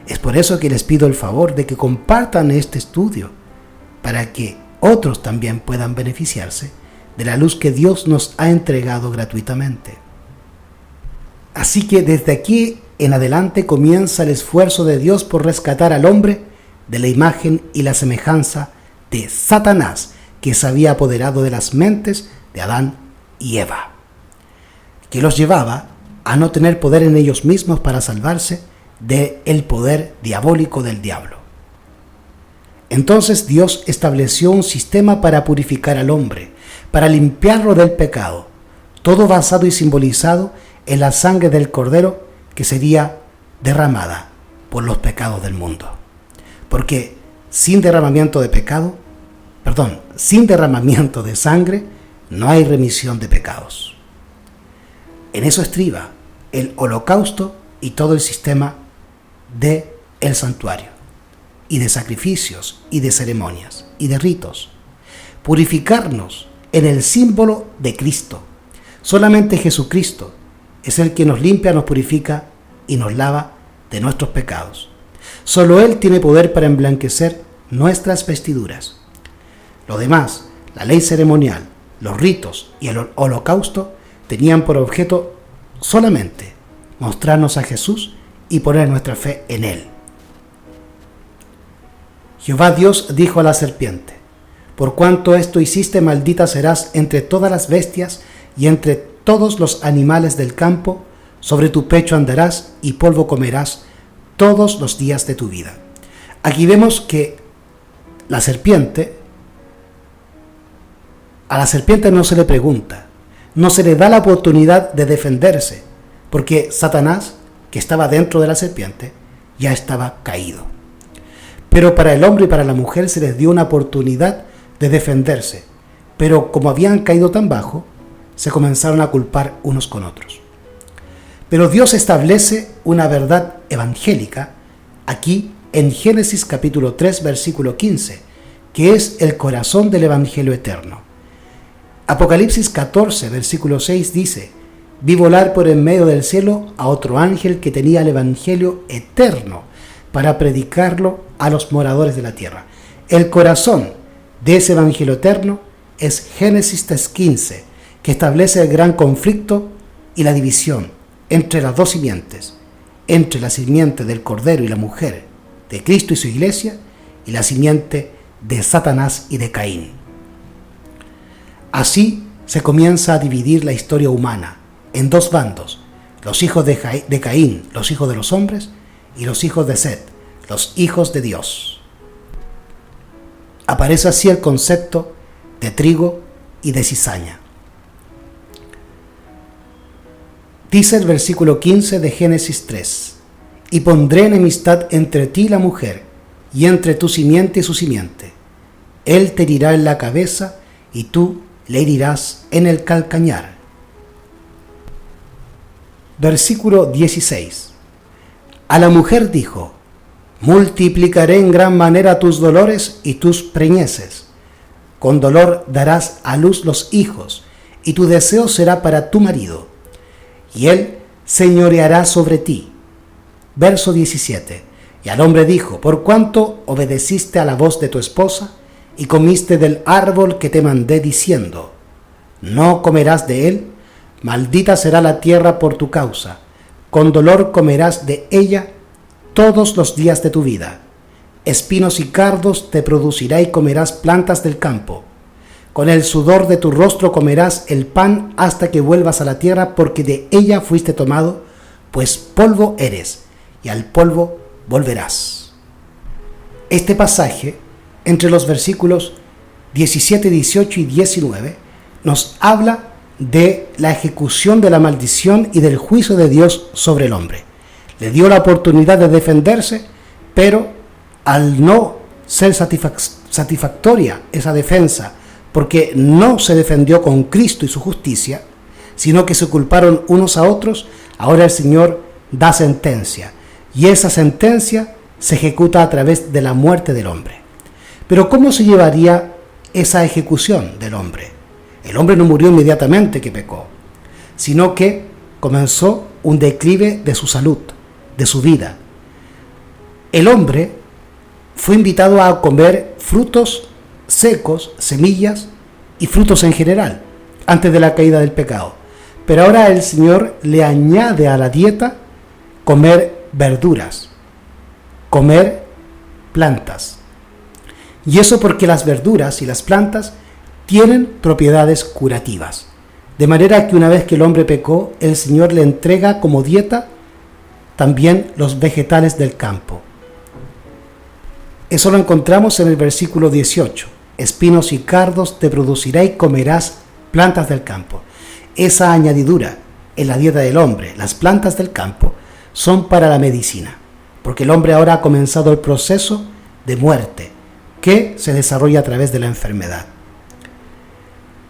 A: Es por eso que les pido el favor de que compartan este estudio, para que otros también puedan beneficiarse de la luz que Dios nos ha entregado gratuitamente. Así que desde aquí en adelante comienza el esfuerzo de Dios por rescatar al hombre de la imagen y la semejanza de Satanás, que se había apoderado de las mentes de Adán y Eva, que los llevaba a no tener poder en ellos mismos para salvarse del poder diabólico del diablo. Entonces Dios estableció un sistema para purificar al hombre, para limpiarlo del pecado, todo basado y simbolizado en la sangre del Cordero que sería derramada por los pecados del mundo. Porque sin derramamiento de sangre, no hay remisión de pecados. En eso estriba el holocausto y todo el sistema del santuario, y de sacrificios, y de ceremonias, y de ritos. Purificarnos en el símbolo de Cristo. Solamente Jesucristo es el que nos limpia, nos purifica y nos lava de nuestros pecados. Solo Él tiene poder para emblanquecer nuestras vestiduras. Lo demás, la ley ceremonial, los ritos y el holocausto, tenían por objeto solamente mostrarnos a Jesús y poner nuestra fe en Él. Jehová Dios dijo a la serpiente: por cuanto esto hiciste, maldita serás entre todas las bestias y entre todos los animales del campo, sobre tu pecho andarás y polvo comerás todos los días de tu vida. Aquí vemos que a la serpiente no se le pregunta, no se le da la oportunidad de defenderse, porque Satanás, que estaba dentro de la serpiente, ya estaba caído. Pero para el hombre y para la mujer se les dio una oportunidad de defenderse, pero como habían caído tan bajo, se comenzaron a culpar unos con otros. Pero Dios establece una verdad evangélica aquí en Génesis capítulo 3, versículo 15, que es el corazón del evangelio eterno. Apocalipsis 14, versículo 6 dice: vi volar por en medio del cielo a otro ángel que tenía el evangelio eterno para predicarlo a los moradores de la tierra. El corazón de ese evangelio eterno es Génesis 3:15, que establece el gran conflicto y la división entre las dos simientes, entre la simiente del Cordero y la mujer, de Cristo y su iglesia, y la simiente de Satanás y de Caín. Así se comienza a dividir la historia humana en dos bandos: los hijos de Caín, los hijos de los hombres, y los hijos de Set, los hijos de Dios. Aparece así el concepto de trigo y de cizaña. Dice el versículo 15 de Génesis 3: y pondré enemistad entre ti y la mujer, y entre tu simiente y su simiente. Él te herirá en la cabeza, y tú le herirás en el calcañar. Versículo 16. A la mujer dijo: multiplicaré en gran manera tus dolores y tus preñeces. Con dolor darás a luz los hijos, y tu deseo será para tu marido, y él señoreará sobre ti. Verso 17. Y al hombre dijo: por cuanto obedeciste a la voz de tu esposa, y comiste del árbol que te mandé diciendo: no comerás de él, maldita será la tierra por tu causa, con dolor comerás de ella todos los días de tu vida. Espinos y cardos te producirá y comerás plantas del campo. Con el sudor de tu rostro comerás el pan hasta que vuelvas a la tierra, porque de ella fuiste tomado, pues polvo eres, y al polvo volverás. Este pasaje, entre los versículos 17, 18 y 19, nos habla de la ejecución de la maldición y del juicio de Dios sobre el hombre. Le dio la oportunidad de defenderse, pero al no ser satisfactoria esa defensa, porque no se defendió con Cristo y su justicia, sino que se culparon unos a otros, ahora el Señor da sentencia, y esa sentencia se ejecuta a través de la muerte del hombre. Pero ¿cómo se llevaría esa ejecución del hombre? El hombre no murió inmediatamente que pecó, sino que comenzó un declive de su salud, de su vida. El hombre fue invitado a comer frutos secos, semillas y frutos en general, antes de la caída del pecado. Pero ahora el Señor le añade a la dieta comer verduras, comer plantas. Y eso porque las verduras y las plantas tienen propiedades curativas. De manera que una vez que el hombre pecó, el Señor le entrega como dieta también los vegetales del campo. Eso lo encontramos en el versículo 18. Espinos y cardos te producirá y comerás plantas del campo. Esa añadidura en la dieta del hombre, las plantas del campo, son para la medicina, porque el hombre ahora ha comenzado el proceso de muerte que se desarrolla a través de la enfermedad.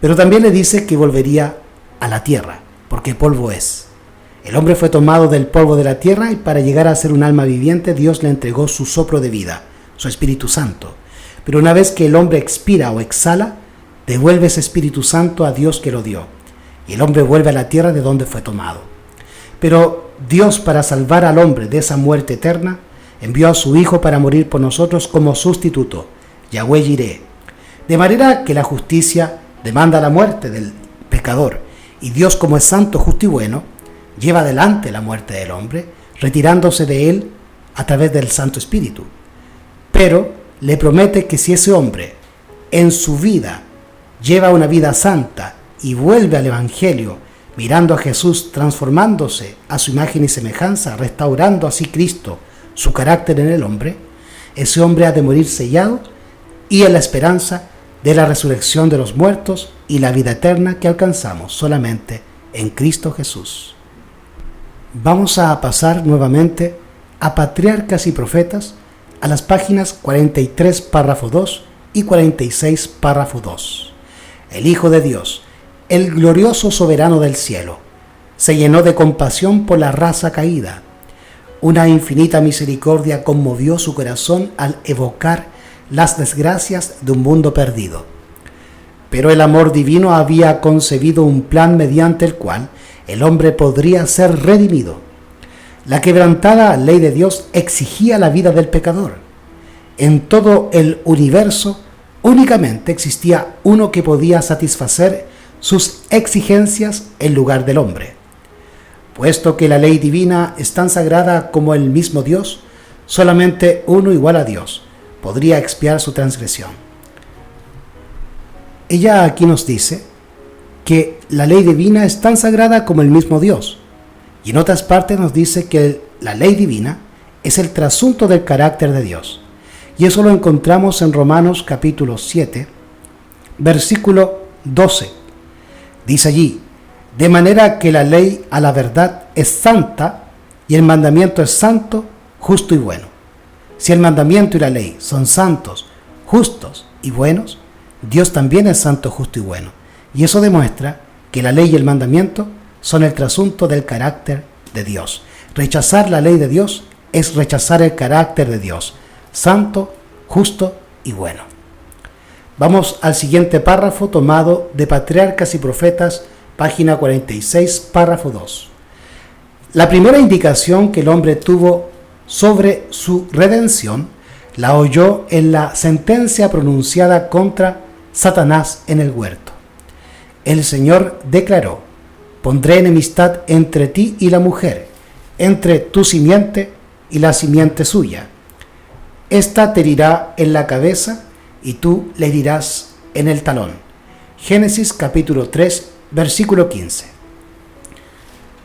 A: Pero también le dice que volvería a la tierra, porque polvo es. El hombre fue tomado del polvo de la tierra y para llegar a ser un alma viviente Dios le entregó su soplo de vida, su Espíritu Santo. Pero una vez que el hombre expira o exhala, devuelve ese Espíritu Santo a Dios que lo dio. Y el hombre vuelve a la tierra de donde fue tomado. Pero Dios, para salvar al hombre de esa muerte eterna, envió a su Hijo para morir por nosotros como sustituto, Yahweh Jireh. De manera que la justicia demanda la muerte del pecador, y Dios, como es santo, justo y bueno, lleva adelante la muerte del hombre, retirándose de él a través del Santo Espíritu. Pero le promete que si ese hombre en su vida lleva una vida santa y vuelve al Evangelio, mirando a Jesús, transformándose a su imagen y semejanza, restaurando así Cristo su carácter en el hombre, ese hombre ha de morir sellado y en la esperanza de la resurrección de los muertos y la vida eterna que alcanzamos solamente en Cristo Jesús. Vamos a pasar nuevamente a Patriarcas y Profetas, a las páginas 43, párrafo 2 y 46, párrafo 2. El Hijo de Dios, el glorioso soberano del cielo, se llenó de compasión por la raza caída. Una infinita misericordia conmovió su corazón al evocar las desgracias de un mundo perdido. Pero el amor divino había concebido un plan mediante el cual el hombre podría ser redimido. La quebrantada ley de Dios exigía la vida del pecador. En todo el universo únicamente existía uno que podía satisfacer sus exigencias en lugar del hombre. Puesto que la ley divina es tan sagrada como el mismo Dios, solamente uno igual a Dios podría expiar su transgresión. Ella aquí nos dice que la ley divina es tan sagrada como el mismo Dios, y en otras partes nos dice que la ley divina es el trasunto del carácter de Dios, y eso lo encontramos en Romanos capítulo 7, versículo 12. Dice allí: de manera que la ley a la verdad es santa y el mandamiento es santo, justo y bueno. Si el mandamiento y la ley son santos, justos y buenos, Dios también es santo, justo y bueno. Y eso demuestra que la ley y el mandamiento son el trasunto del carácter de Dios. Rechazar la ley de Dios es rechazar el carácter de Dios, santo, justo y bueno. Vamos al siguiente párrafo tomado de Patriarcas y Profetas, página 46, párrafo 2. La primera indicación que el hombre tuvo sobre su redención la oyó en la sentencia pronunciada contra Satanás en el huerto. El Señor declaró: pondré enemistad entre ti y la mujer, entre tu simiente y la simiente suya. Esta te herirá en la cabeza y tú le herirás en el talón. Génesis capítulo 3, versículo 15.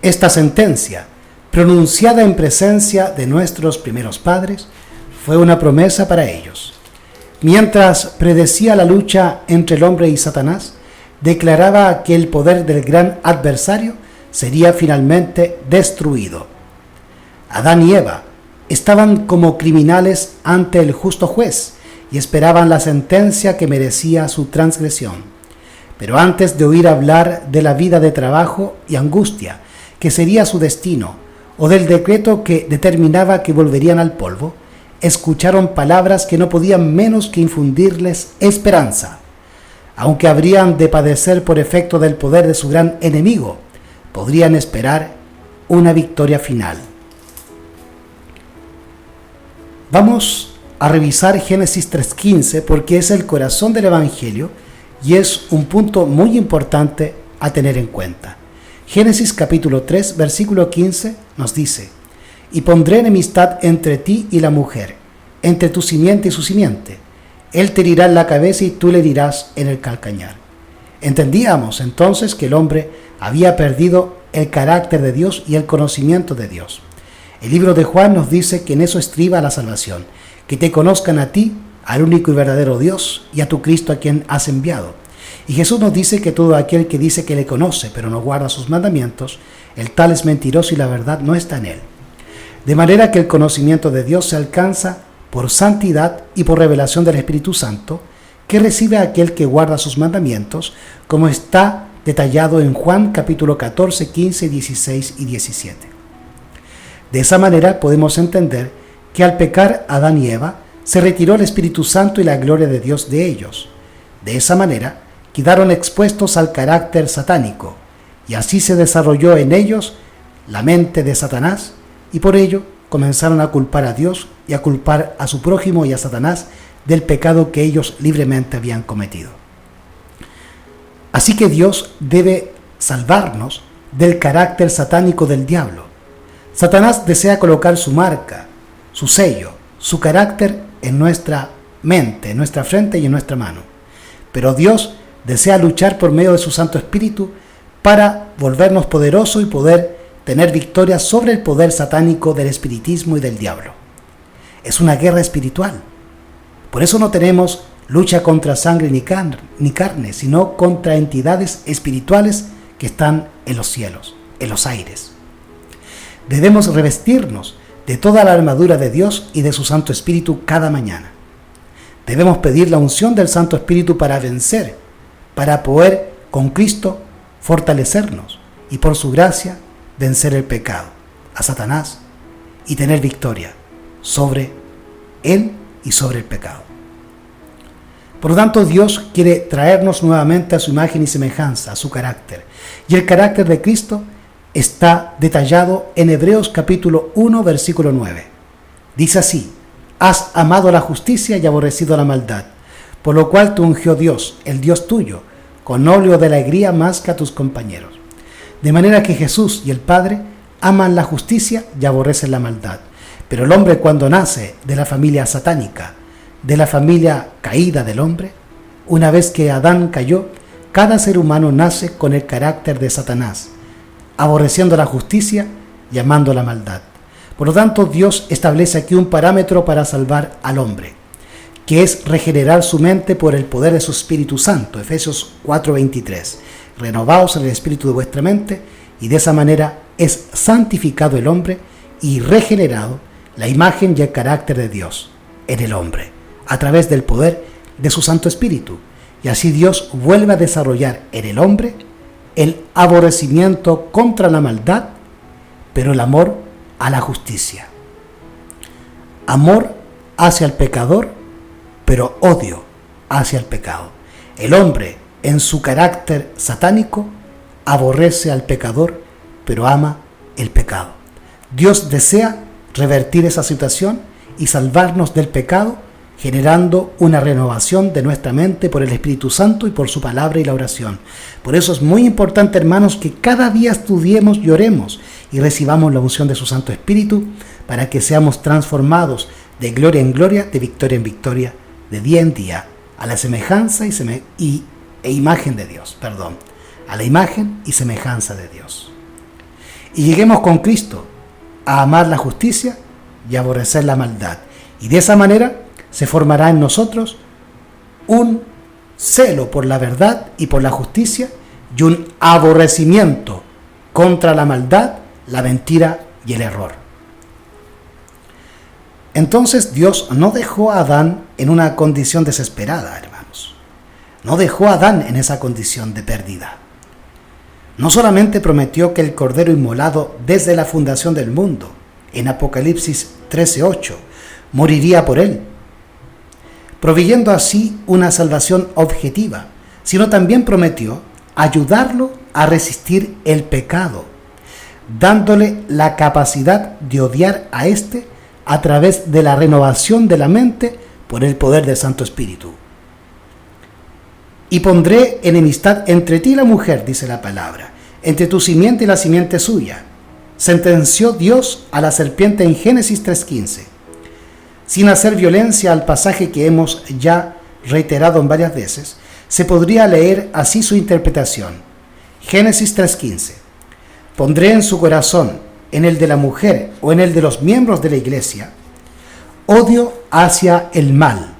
A: Esta sentencia, pronunciada en presencia de nuestros primeros padres, fue una promesa para ellos. Mientras predecía la lucha entre el hombre y Satanás, declaraba que el poder del gran adversario sería finalmente destruido. Adán y Eva estaban como criminales ante el justo juez y esperaban la sentencia que merecía su transgresión. Pero antes de oír hablar de la vida de trabajo y angustia que sería su destino, o del decreto que determinaba que volverían al polvo, escucharon palabras que no podían menos que infundirles esperanza. Aunque habrían de padecer por efecto del poder de su gran enemigo, podrían esperar una victoria final. Vamos a revisar Génesis 3:15 porque es el corazón del Evangelio y es un punto muy importante a tener en cuenta. Génesis capítulo 3, versículo 15 nos dice: y pondré enemistad entre ti y la mujer, entre tu simiente y su simiente. Él te herirá en la cabeza y tú le herirás en el calcañar. Entendíamos entonces que el hombre había perdido el carácter de Dios y el conocimiento de Dios. El libro de Juan nos dice que en eso estriba la salvación, que te conozcan a ti, al único y verdadero Dios, y a tu Cristo a quien has enviado. Y Jesús nos dice que todo aquel que dice que le conoce, pero no guarda sus mandamientos, el tal es mentiroso y la verdad no está en él. De manera que el conocimiento de Dios se alcanza por santidad y por revelación del Espíritu Santo, que recibe a aquel que guarda sus mandamientos, como está detallado en Juan capítulo 14, 15, 16 y 17. De esa manera podemos entender que al pecar Adán y Eva, se retiró el Espíritu Santo y la gloria de Dios de ellos. De esa manera quedaron expuestos al carácter satánico, y así se desarrolló en ellos la mente de Satanás, y por ello comenzaron a culpar a Dios y a culpar a su prójimo y a Satanás del pecado que ellos libremente habían cometido. Así que Dios debe salvarnos del carácter satánico del diablo. Satanás desea colocar su marca, su sello, su carácter en nuestra mente, en nuestra frente y en nuestra mano. Pero Dios desea luchar por medio de su Santo Espíritu para volvernos poderosos y poder tener victoria sobre el poder satánico del espiritismo y del diablo. Es una guerra espiritual. Por eso no tenemos lucha contra sangre ni carne, sino contra entidades espirituales que están en los cielos, en los aires. Debemos revestirnos de toda la armadura de Dios y de su Santo Espíritu cada mañana. Debemos pedir la unción del Santo Espíritu para vencer, para poder con Cristo fortalecernos y por su gracia vencer el pecado, a Satanás, y tener victoria sobre él y sobre el pecado. Por lo tanto, Dios quiere traernos nuevamente a su imagen y semejanza, a su carácter. Y el carácter de Cristo está detallado en Hebreos capítulo 1, versículo 9. Dice así: has amado la justicia y aborrecido la maldad, por lo cual te ungió Dios, el Dios tuyo, con óleo de alegría más que a tus compañeros. De manera que Jesús y el Padre aman la justicia y aborrecen la maldad. Pero el hombre, cuando nace de la familia satánica, de la familia caída del hombre, una vez que Adán cayó, cada ser humano nace con el carácter de Satanás, aborreciendo la justicia y amando la maldad. Por lo tanto, Dios establece aquí un parámetro para salvar al hombre, que es regenerar su mente por el poder de su Espíritu Santo. Efesios 4:23. Renovaos en el espíritu de vuestra mente, y de esa manera es santificado el hombre y regenerado la imagen y el carácter de Dios en el hombre, a través del poder de su Santo Espíritu. Y así Dios vuelve a desarrollar en el hombre el aborrecimiento contra la maldad, pero el amor a la justicia. Amor hacia el pecador, pero odio hacia el pecado. El hombre, en su carácter satánico, aborrece al pecador, pero ama el pecado. Dios desea revertir esa situación y salvarnos del pecado, generando una renovación de nuestra mente por el Espíritu Santo y por su palabra y la oración. Por eso es muy importante, hermanos, que cada día estudiemos y oremos y recibamos la unción de su Santo Espíritu para que seamos transformados de gloria en gloria, de victoria en victoria, de día en día, a la semejanza e imagen de Dios, a la imagen y semejanza de Dios. Y lleguemos con Cristo a amar la justicia y aborrecer la maldad. Y de esa manera se formará en nosotros un celo por la verdad y por la justicia y un aborrecimiento contra la maldad, la mentira y el error. Entonces Dios no dejó a Adán en una condición desesperada, hermanos. No dejó a Adán en esa condición de pérdida. No solamente prometió que el Cordero inmolado desde la fundación del mundo, en Apocalipsis 13:8, moriría por él, proveyendo así una salvación objetiva, sino también prometió ayudarlo a resistir el pecado, dándole la capacidad de odiar a éste a través de la renovación de la mente por el poder del Santo Espíritu. Y pondré enemistad entre ti y la mujer, dice la palabra, entre tu simiente y la simiente suya, sentenció Dios a la serpiente en Génesis 3:15. Sin hacer violencia al pasaje que hemos ya reiterado en varias veces, se podría leer así su interpretación. Génesis 3:15. Pondré en su corazón, en el de la mujer o en el de los miembros de la iglesia, odio hacia el mal.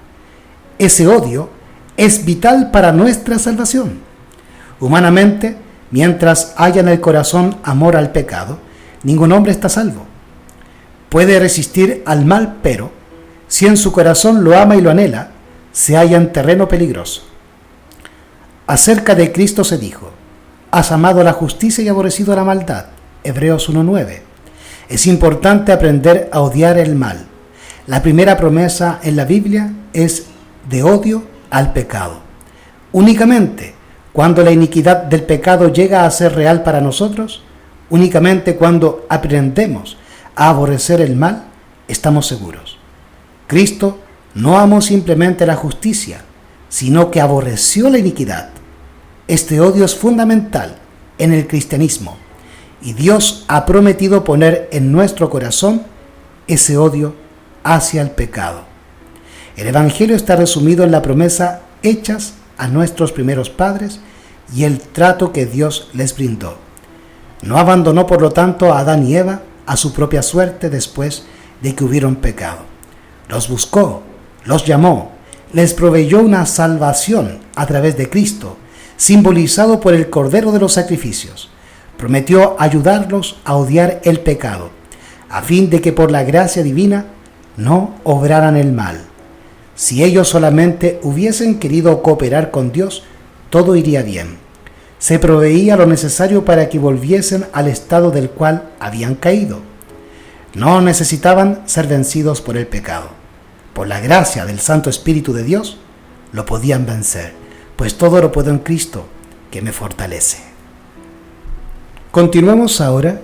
A: Ese odio es vital para nuestra salvación. Humanamente, mientras haya en el corazón amor al pecado, ningún hombre está salvo. Puede resistir al mal, pero si en su corazón lo ama y lo anhela, se halla en terreno peligroso. Acerca de Cristo se dijo: has amado la justicia y aborrecido la maldad. Hebreos 1:9. Es importante aprender a odiar el mal. La primera promesa en la Biblia es de odio al pecado. Únicamente cuando la iniquidad del pecado llega a ser real para nosotros, únicamente cuando aprendemos a aborrecer el mal, estamos seguros. Cristo no amó simplemente la justicia, sino que aborreció la iniquidad. Este odio es fundamental en el cristianismo, y Dios ha prometido poner en nuestro corazón ese odio hacia el pecado. El Evangelio está resumido en la promesa hechas a nuestros primeros padres y el trato que Dios les brindó. No abandonó, por lo tanto, a Adán y Eva a su propia suerte después de que hubieron pecado. Los buscó, los llamó, les proveyó una salvación a través de Cristo, simbolizado por el Cordero de los Sacrificios. Prometió ayudarlos a odiar el pecado, a fin de que por la gracia divina no obraran el mal. Si ellos solamente hubiesen querido cooperar con Dios, todo iría bien. Se proveía lo necesario para que volviesen al estado del cual habían caído. No necesitaban ser vencidos por el pecado. Por la gracia del Santo Espíritu de Dios, lo podían vencer, pues todo lo puedo en Cristo, que me fortalece. Continuamos ahora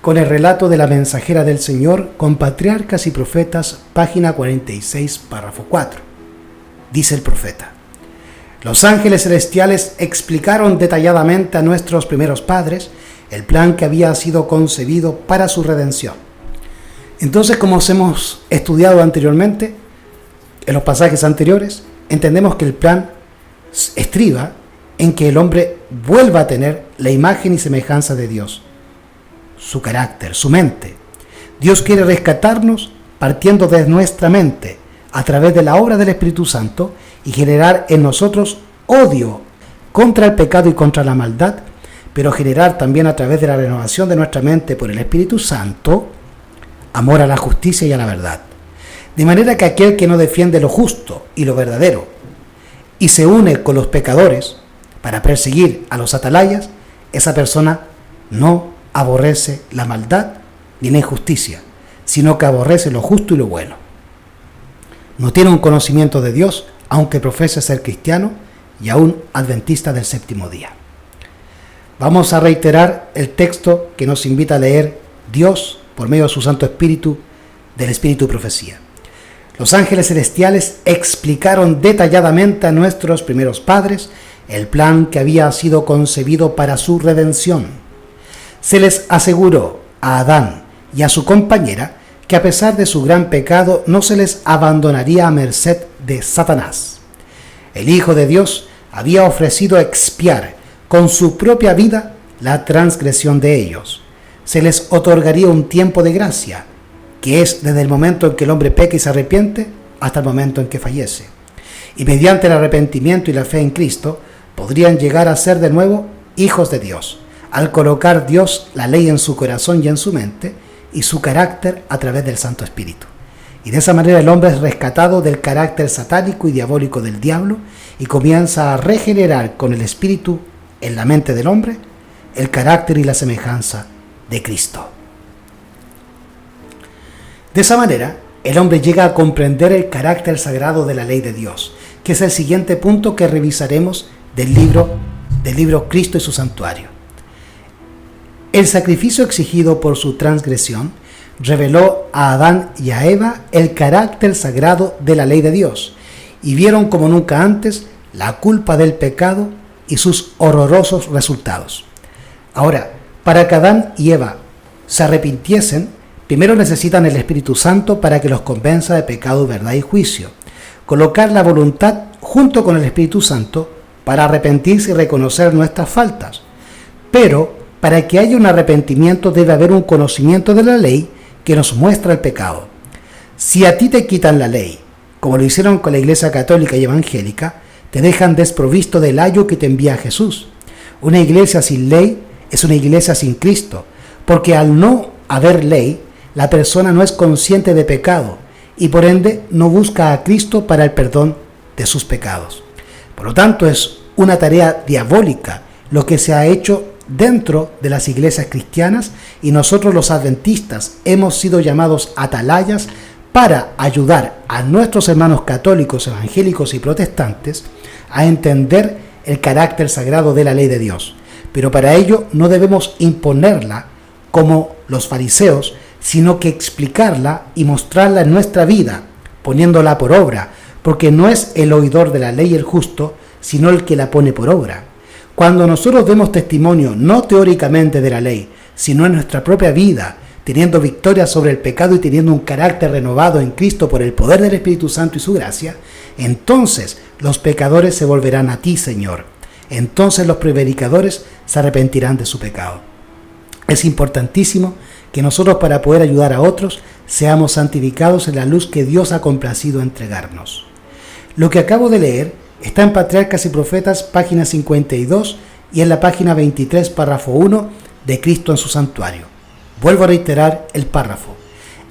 A: con el relato de la mensajera del Señor con Patriarcas y Profetas, página 46, párrafo 4. Dice el profeta: los ángeles celestiales explicaron detalladamente a nuestros primeros padres el plan que había sido concebido para su redención. Entonces, como hemos estudiado anteriormente, en los pasajes anteriores, entendemos que el plan estriba en que el hombre vuelva a tener la imagen y semejanza de Dios, su carácter, su mente. Dios quiere rescatarnos partiendo de nuestra mente a través de la obra del Espíritu Santo y generar en nosotros odio contra el pecado y contra la maldad, pero generar también a través de la renovación de nuestra mente por el Espíritu Santo amor a la justicia y a la verdad. De manera que aquel que no defiende lo justo y lo verdadero y se une con los pecadores para perseguir a los atalayas, esa persona no aborrece la maldad ni la injusticia, sino que aborrece lo justo y lo bueno. No tiene un conocimiento de Dios, aunque profese ser cristiano y aún adventista del séptimo día. Vamos a reiterar el texto que nos invita a leer Dios por medio de su Santo Espíritu, del Espíritu Profecía. Los ángeles celestiales explicaron detalladamente a nuestros primeros padres el plan que había sido concebido para su redención. Se les aseguró a Adán y a su compañera que a pesar de su gran pecado no se les abandonaría a merced de Satanás. El Hijo de Dios había ofrecido expiar con su propia vida la transgresión de ellos. Se les otorgaría un tiempo de gracia, que es desde el momento en que el hombre peca y se arrepiente hasta el momento en que fallece. Y mediante el arrepentimiento y la fe en Cristo, podrían llegar a ser de nuevo hijos de Dios, al colocar Dios la ley en su corazón y en su mente, y su carácter a través del Santo Espíritu. Y de esa manera el hombre es rescatado del carácter satánico y diabólico del diablo y comienza a regenerar con el Espíritu en la mente del hombre el carácter y la semejanza de Cristo. De esa manera, el hombre llega a comprender el carácter sagrado de la ley de Dios, que es el siguiente punto que revisaremos del libro Cristo y su santuario. El sacrificio exigido por su transgresión reveló a Adán y a Eva el carácter sagrado de la ley de Dios, y vieron como nunca antes la culpa del pecado y sus horrorosos resultados. Ahora, para que Adán y Eva se arrepintiesen, primero necesitan el Espíritu Santo para que los convenza de pecado, verdad y juicio. Colocar la voluntad junto con el Espíritu Santo para arrepentirse y reconocer nuestras faltas. Pero para que haya un arrepentimiento debe haber un conocimiento de la ley que nos muestra el pecado. Si a ti te quitan la ley, como lo hicieron con la Iglesia Católica y Evangélica, te dejan desprovisto del ayo que te envía Jesús. Una iglesia sin ley es una iglesia sin Cristo, porque al no haber ley, la persona no es consciente de pecado y por ende no busca a Cristo para el perdón de sus pecados. Por lo tanto, es una tarea diabólica lo que se ha hecho dentro de las iglesias cristianas, y nosotros los adventistas hemos sido llamados atalayas para ayudar a nuestros hermanos católicos, evangélicos y protestantes a entender el carácter sagrado de la ley de Dios. Pero para ello no debemos imponerla como los fariseos, sino que explicarla y mostrarla en nuestra vida, poniéndola por obra, porque no es el oidor de la ley el justo, sino el que la pone por obra. Cuando nosotros demos testimonio, no teóricamente de la ley, sino en nuestra propia vida, teniendo victoria sobre el pecado y teniendo un carácter renovado en Cristo por el poder del Espíritu Santo y su gracia, entonces los pecadores se volverán a ti, Señor. Entonces los predicadores se arrepentirán de su pecado. Es importantísimo que nosotros, para poder ayudar a otros, seamos santificados en la luz que Dios ha complacido entregarnos. Lo que acabo de leer está en Patriarcas y Profetas, página 52, y en la página 23, párrafo 1, de Cristo en su santuario. Vuelvo a reiterar el párrafo.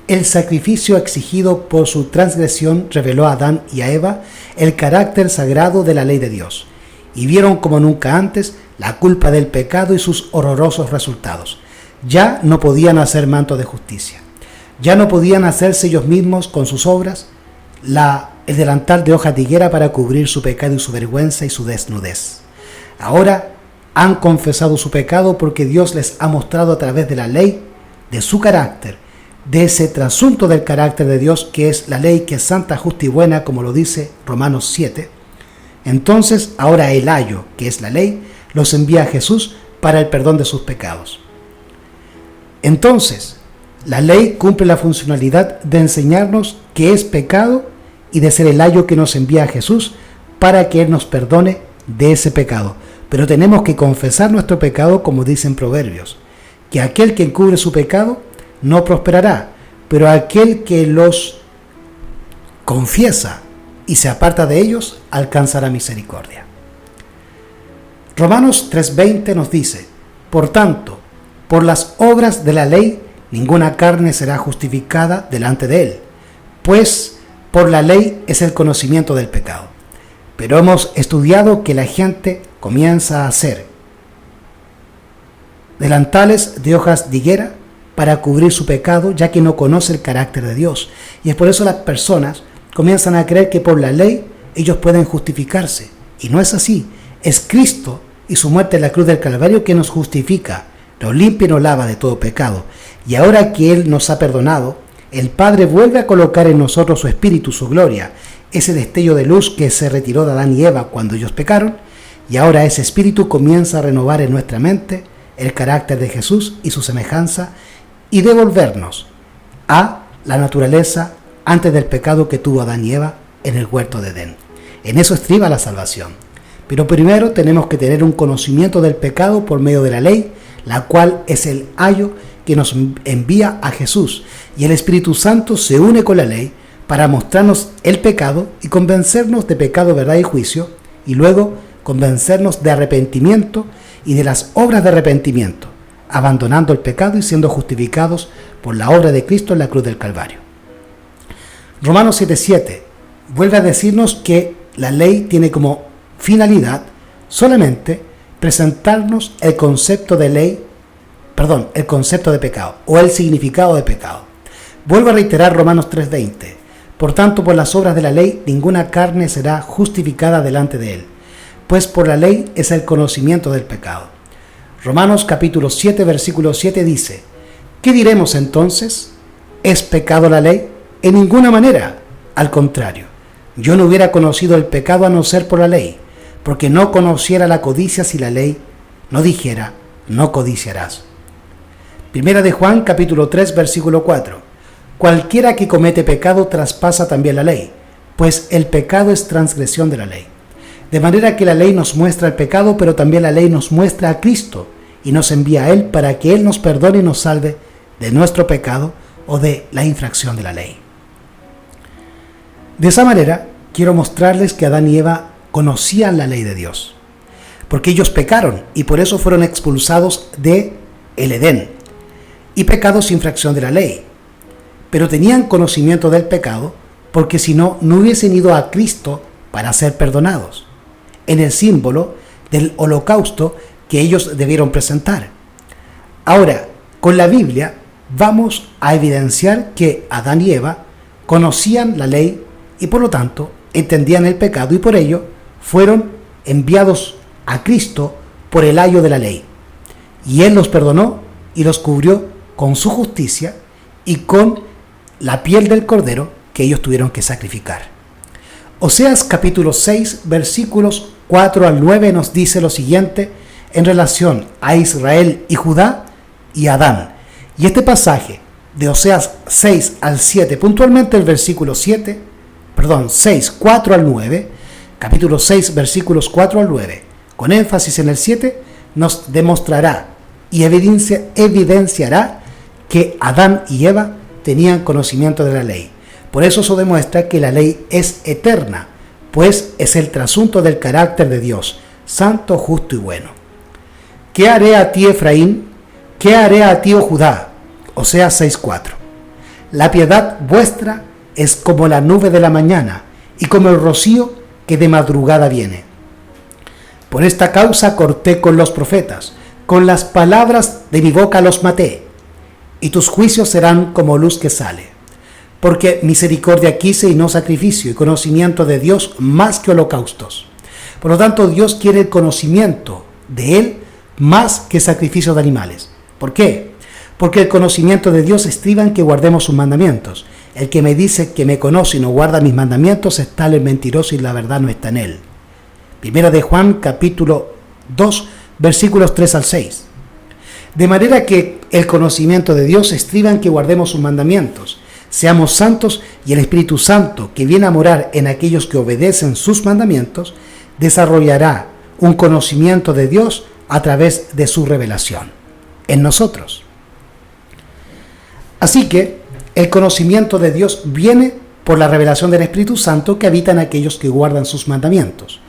A: El sacrificio exigido por su transgresión reveló a Adán y a Eva el carácter sagrado de la ley de Dios, y vieron como nunca antes la culpa del pecado y sus horrorosos resultados. Ya no podían hacer manto de justicia. Ya no podían hacerse ellos mismos con sus obras el delantal de hojas de higuera para cubrir su pecado y su vergüenza y su desnudez. Ahora han confesado su pecado porque Dios les ha mostrado a través de la ley, de su carácter, de ese trasunto del carácter de Dios, que es la ley, que es santa, justa y buena, como lo dice Romanos 7. Entonces, ahora el ayo, que es la ley, los envía a Jesús para el perdón de sus pecados. Entonces, la ley cumple la funcionalidad de enseñarnos qué es pecado y de ser el ayo que nos envía a Jesús para que Él nos perdone de ese pecado. Pero tenemos que confesar nuestro pecado, como dicen Proverbios, que aquel que encubre su pecado no prosperará, pero aquel que los confiesa y se aparta de ellos alcanzará misericordia. Romanos 3:20 nos dice: por tanto, por las obras de la ley, ninguna carne será justificada delante de Él, pues por la ley es el conocimiento del pecado. Pero hemos estudiado que la gente comienza a hacer delantales de hojas de higuera para cubrir su pecado, ya que no conoce el carácter de Dios. Y es por eso las personas comienzan a creer que por la ley ellos pueden justificarse. Y no es así. Es Cristo y su muerte en la cruz del Calvario que nos justifica, nos limpia y nos lava de todo pecado. Y ahora que Él nos ha perdonado, el Padre vuelve a colocar en nosotros su Espíritu, su gloria, ese destello de luz que se retiró de Adán y Eva cuando ellos pecaron, y ahora ese Espíritu comienza a renovar en nuestra mente el carácter de Jesús y su semejanza, y devolvernos a la naturaleza antes del pecado que tuvo Adán y Eva en el huerto de Edén. En eso estriba la salvación. Pero primero tenemos que tener un conocimiento del pecado por medio de la ley, la cual es el ayo que nos envía a Jesús, y el Espíritu Santo se une con la ley para mostrarnos el pecado y convencernos de pecado, verdad y juicio, y luego convencernos de arrepentimiento y de las obras de arrepentimiento, abandonando el pecado y siendo justificados por la obra de Cristo en la cruz del Calvario. Romanos 7:7 vuelve a decirnos que la ley tiene como finalidad solamente presentarnos el concepto de el concepto de pecado o el significado de pecado. Vuelvo a reiterar Romanos 3:20. Por tanto, por las obras de la ley, ninguna carne será justificada delante de Él, pues por la ley es el conocimiento del pecado. Romanos capítulo 7, versículo 7 dice: ¿qué diremos entonces? ¿Es pecado la ley? En ninguna manera. Al contrario, yo no hubiera conocido el pecado a no ser por la ley, porque no conociera la codicia si la ley no dijera: no codiciarás. Primera de Juan capítulo 3, versículo 4. Cualquiera que comete pecado traspasa también la ley, pues el pecado es transgresión de la ley. De manera que la ley nos muestra el pecado, pero también la ley nos muestra a Cristo y nos envía a Él para que Él nos perdone y nos salve de nuestro pecado o de la infracción de la ley. De esa manera, quiero mostrarles que Adán y Eva conocían la ley de Dios, porque ellos pecaron y por eso fueron expulsados de el Edén, y pecados sin infracción de la ley. Pero tenían conocimiento del pecado, porque si no, no hubiesen ido a Cristo para ser perdonados, en el símbolo del holocausto que ellos debieron presentar. Ahora, con la Biblia vamos a evidenciar que Adán y Eva conocían la ley y por lo tanto entendían el pecado y por ello fueron enviados a Cristo por el ayo de la ley. Y Él los perdonó y los cubrió con su justicia y con la piel del cordero que ellos tuvieron que sacrificar. Oseas capítulo 6 versículos 4 al 9 nos dice lo siguiente en relación a Israel y Judá y Adán. Y este pasaje de Oseas 6 al 7, puntualmente el versículo 6, 4 al 9, capítulo 6 versículos 4 al 9, con énfasis en el 7, nos demostrará y evidenciará que Adán y Eva tenían conocimiento de la ley. Por eso demuestra que la ley es eterna, pues es el trasunto del carácter de Dios, santo, justo y bueno. ¿Qué haré a ti, Efraín? ¿Qué haré a ti, oh Judá? Oseas 6:4. La piedad vuestra es como la nube de la mañana y como el rocío que de madrugada viene. Por esta causa corté con los profetas, con las palabras de mi boca los maté, y tus juicios serán como luz que sale. Porque misericordia quise y no sacrificio, y conocimiento de Dios más que holocaustos. Por lo tanto, Dios quiere el conocimiento de Él más que sacrificios de animales. ¿Por qué? Porque el conocimiento de Dios estriba en que guardemos sus mandamientos. El que me dice que me conoce y no guarda mis mandamientos es tal el mentiroso y la verdad no está en él. Primera de Juan capítulo 2 versículos 3 al 6. De manera que el conocimiento de Dios estriba en que guardemos sus mandamientos, seamos santos, y el Espíritu Santo, que viene a morar en aquellos que obedecen sus mandamientos, desarrollará un conocimiento de Dios a través de su revelación en nosotros. Así que el conocimiento de Dios viene por la revelación del Espíritu Santo que habita en aquellos que guardan sus mandamientos.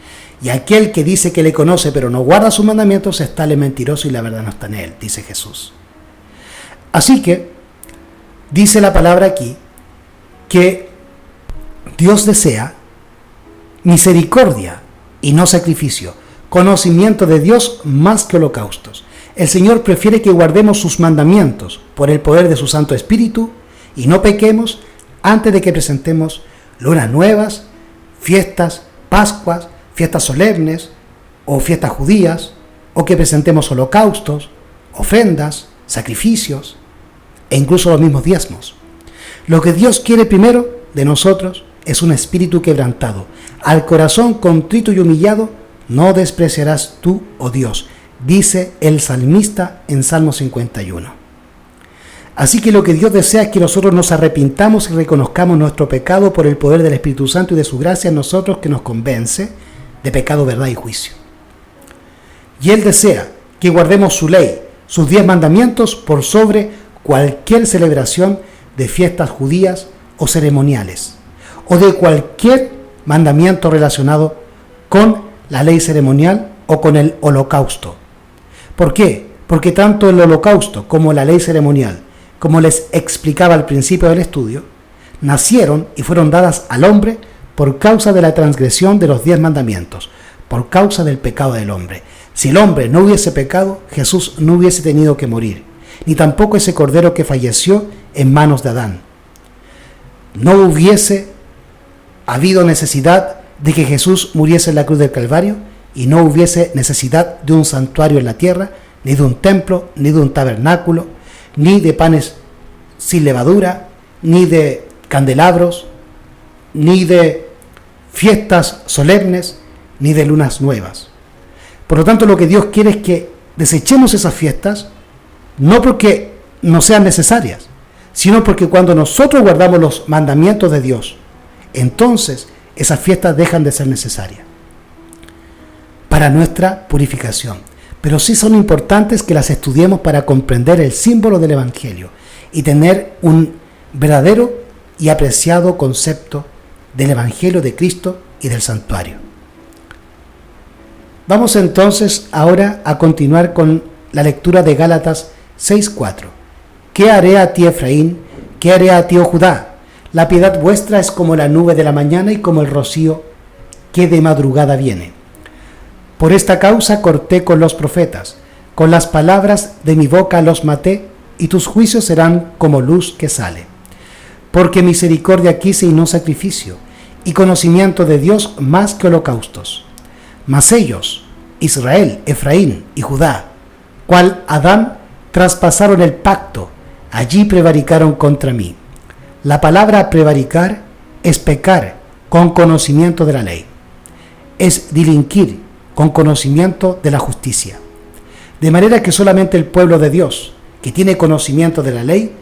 A: Y aquel que dice que le conoce pero no guarda sus mandamientos es tal mentiroso y la verdad no está en él, dice Jesús. Así que dice la palabra aquí que Dios desea misericordia y no sacrificio, conocimiento de Dios más que holocaustos. El Señor prefiere que guardemos sus mandamientos por el poder de su Santo Espíritu y no pequemos antes de que presentemos lunas nuevas, fiestas, Pascuas, fiestas solemnes o fiestas judías, o que presentemos holocaustos, ofrendas, sacrificios e incluso los mismos diezmos. Lo que Dios quiere primero de nosotros es un espíritu quebrantado. Al corazón contrito y humillado no despreciarás tú, oh Dios, dice el salmista en Salmo 51. Así que lo que Dios desea es que nosotros nos arrepintamos y reconozcamos nuestro pecado por el poder del Espíritu Santo y de su gracia en nosotros, que nos convence de pecado, verdad y juicio. Y Él desea que guardemos su ley, sus 10 mandamientos, por sobre cualquier celebración de fiestas judías o ceremoniales, o de cualquier mandamiento relacionado con la ley ceremonial o con el holocausto. ¿Por qué? Porque tanto el holocausto como la ley ceremonial, como les explicaba al principio del estudio, nacieron y fueron dadas al hombre por causa de la transgresión de los 10 mandamientos, por causa del pecado del hombre. Si el hombre no hubiese pecado, Jesús no hubiese tenido que morir, ni tampoco ese cordero que falleció en manos de Adán. No hubiese habido necesidad de que Jesús muriese en la cruz del Calvario, y no hubiese necesidad de un santuario en la tierra, ni de un templo, ni de un tabernáculo, ni de panes sin levadura, ni de candelabros, ni de fiestas solemnes, ni de lunas nuevas. Por lo tanto, lo que Dios quiere es que desechemos esas fiestas, no porque no sean necesarias, sino porque cuando nosotros guardamos los mandamientos de Dios, entonces esas fiestas dejan de ser necesarias para nuestra purificación. Pero sí son importantes que las estudiemos para comprender el símbolo del Evangelio y tener un verdadero y apreciado concepto del Evangelio de Cristo y del santuario. Vamos entonces ahora a continuar con la lectura de Gálatas 6:4. ¿Qué haré a ti, Efraín? ¿Qué haré a ti, oh Judá? La piedad vuestra es como la nube de la mañana y como el rocío que de madrugada viene. Por esta causa corté con los profetas, con las palabras de mi boca los maté, y tus juicios serán como luz que sale. Porque misericordia quise y no sacrificio, y conocimiento de Dios más que holocaustos. Mas ellos, Israel, Efraín y Judá, cual Adán, traspasaron el pacto, allí prevaricaron contra mí. La palabra prevaricar es pecar con conocimiento de la ley, es delinquir con conocimiento de la justicia. De manera que solamente el pueblo de Dios, que tiene conocimiento de la ley,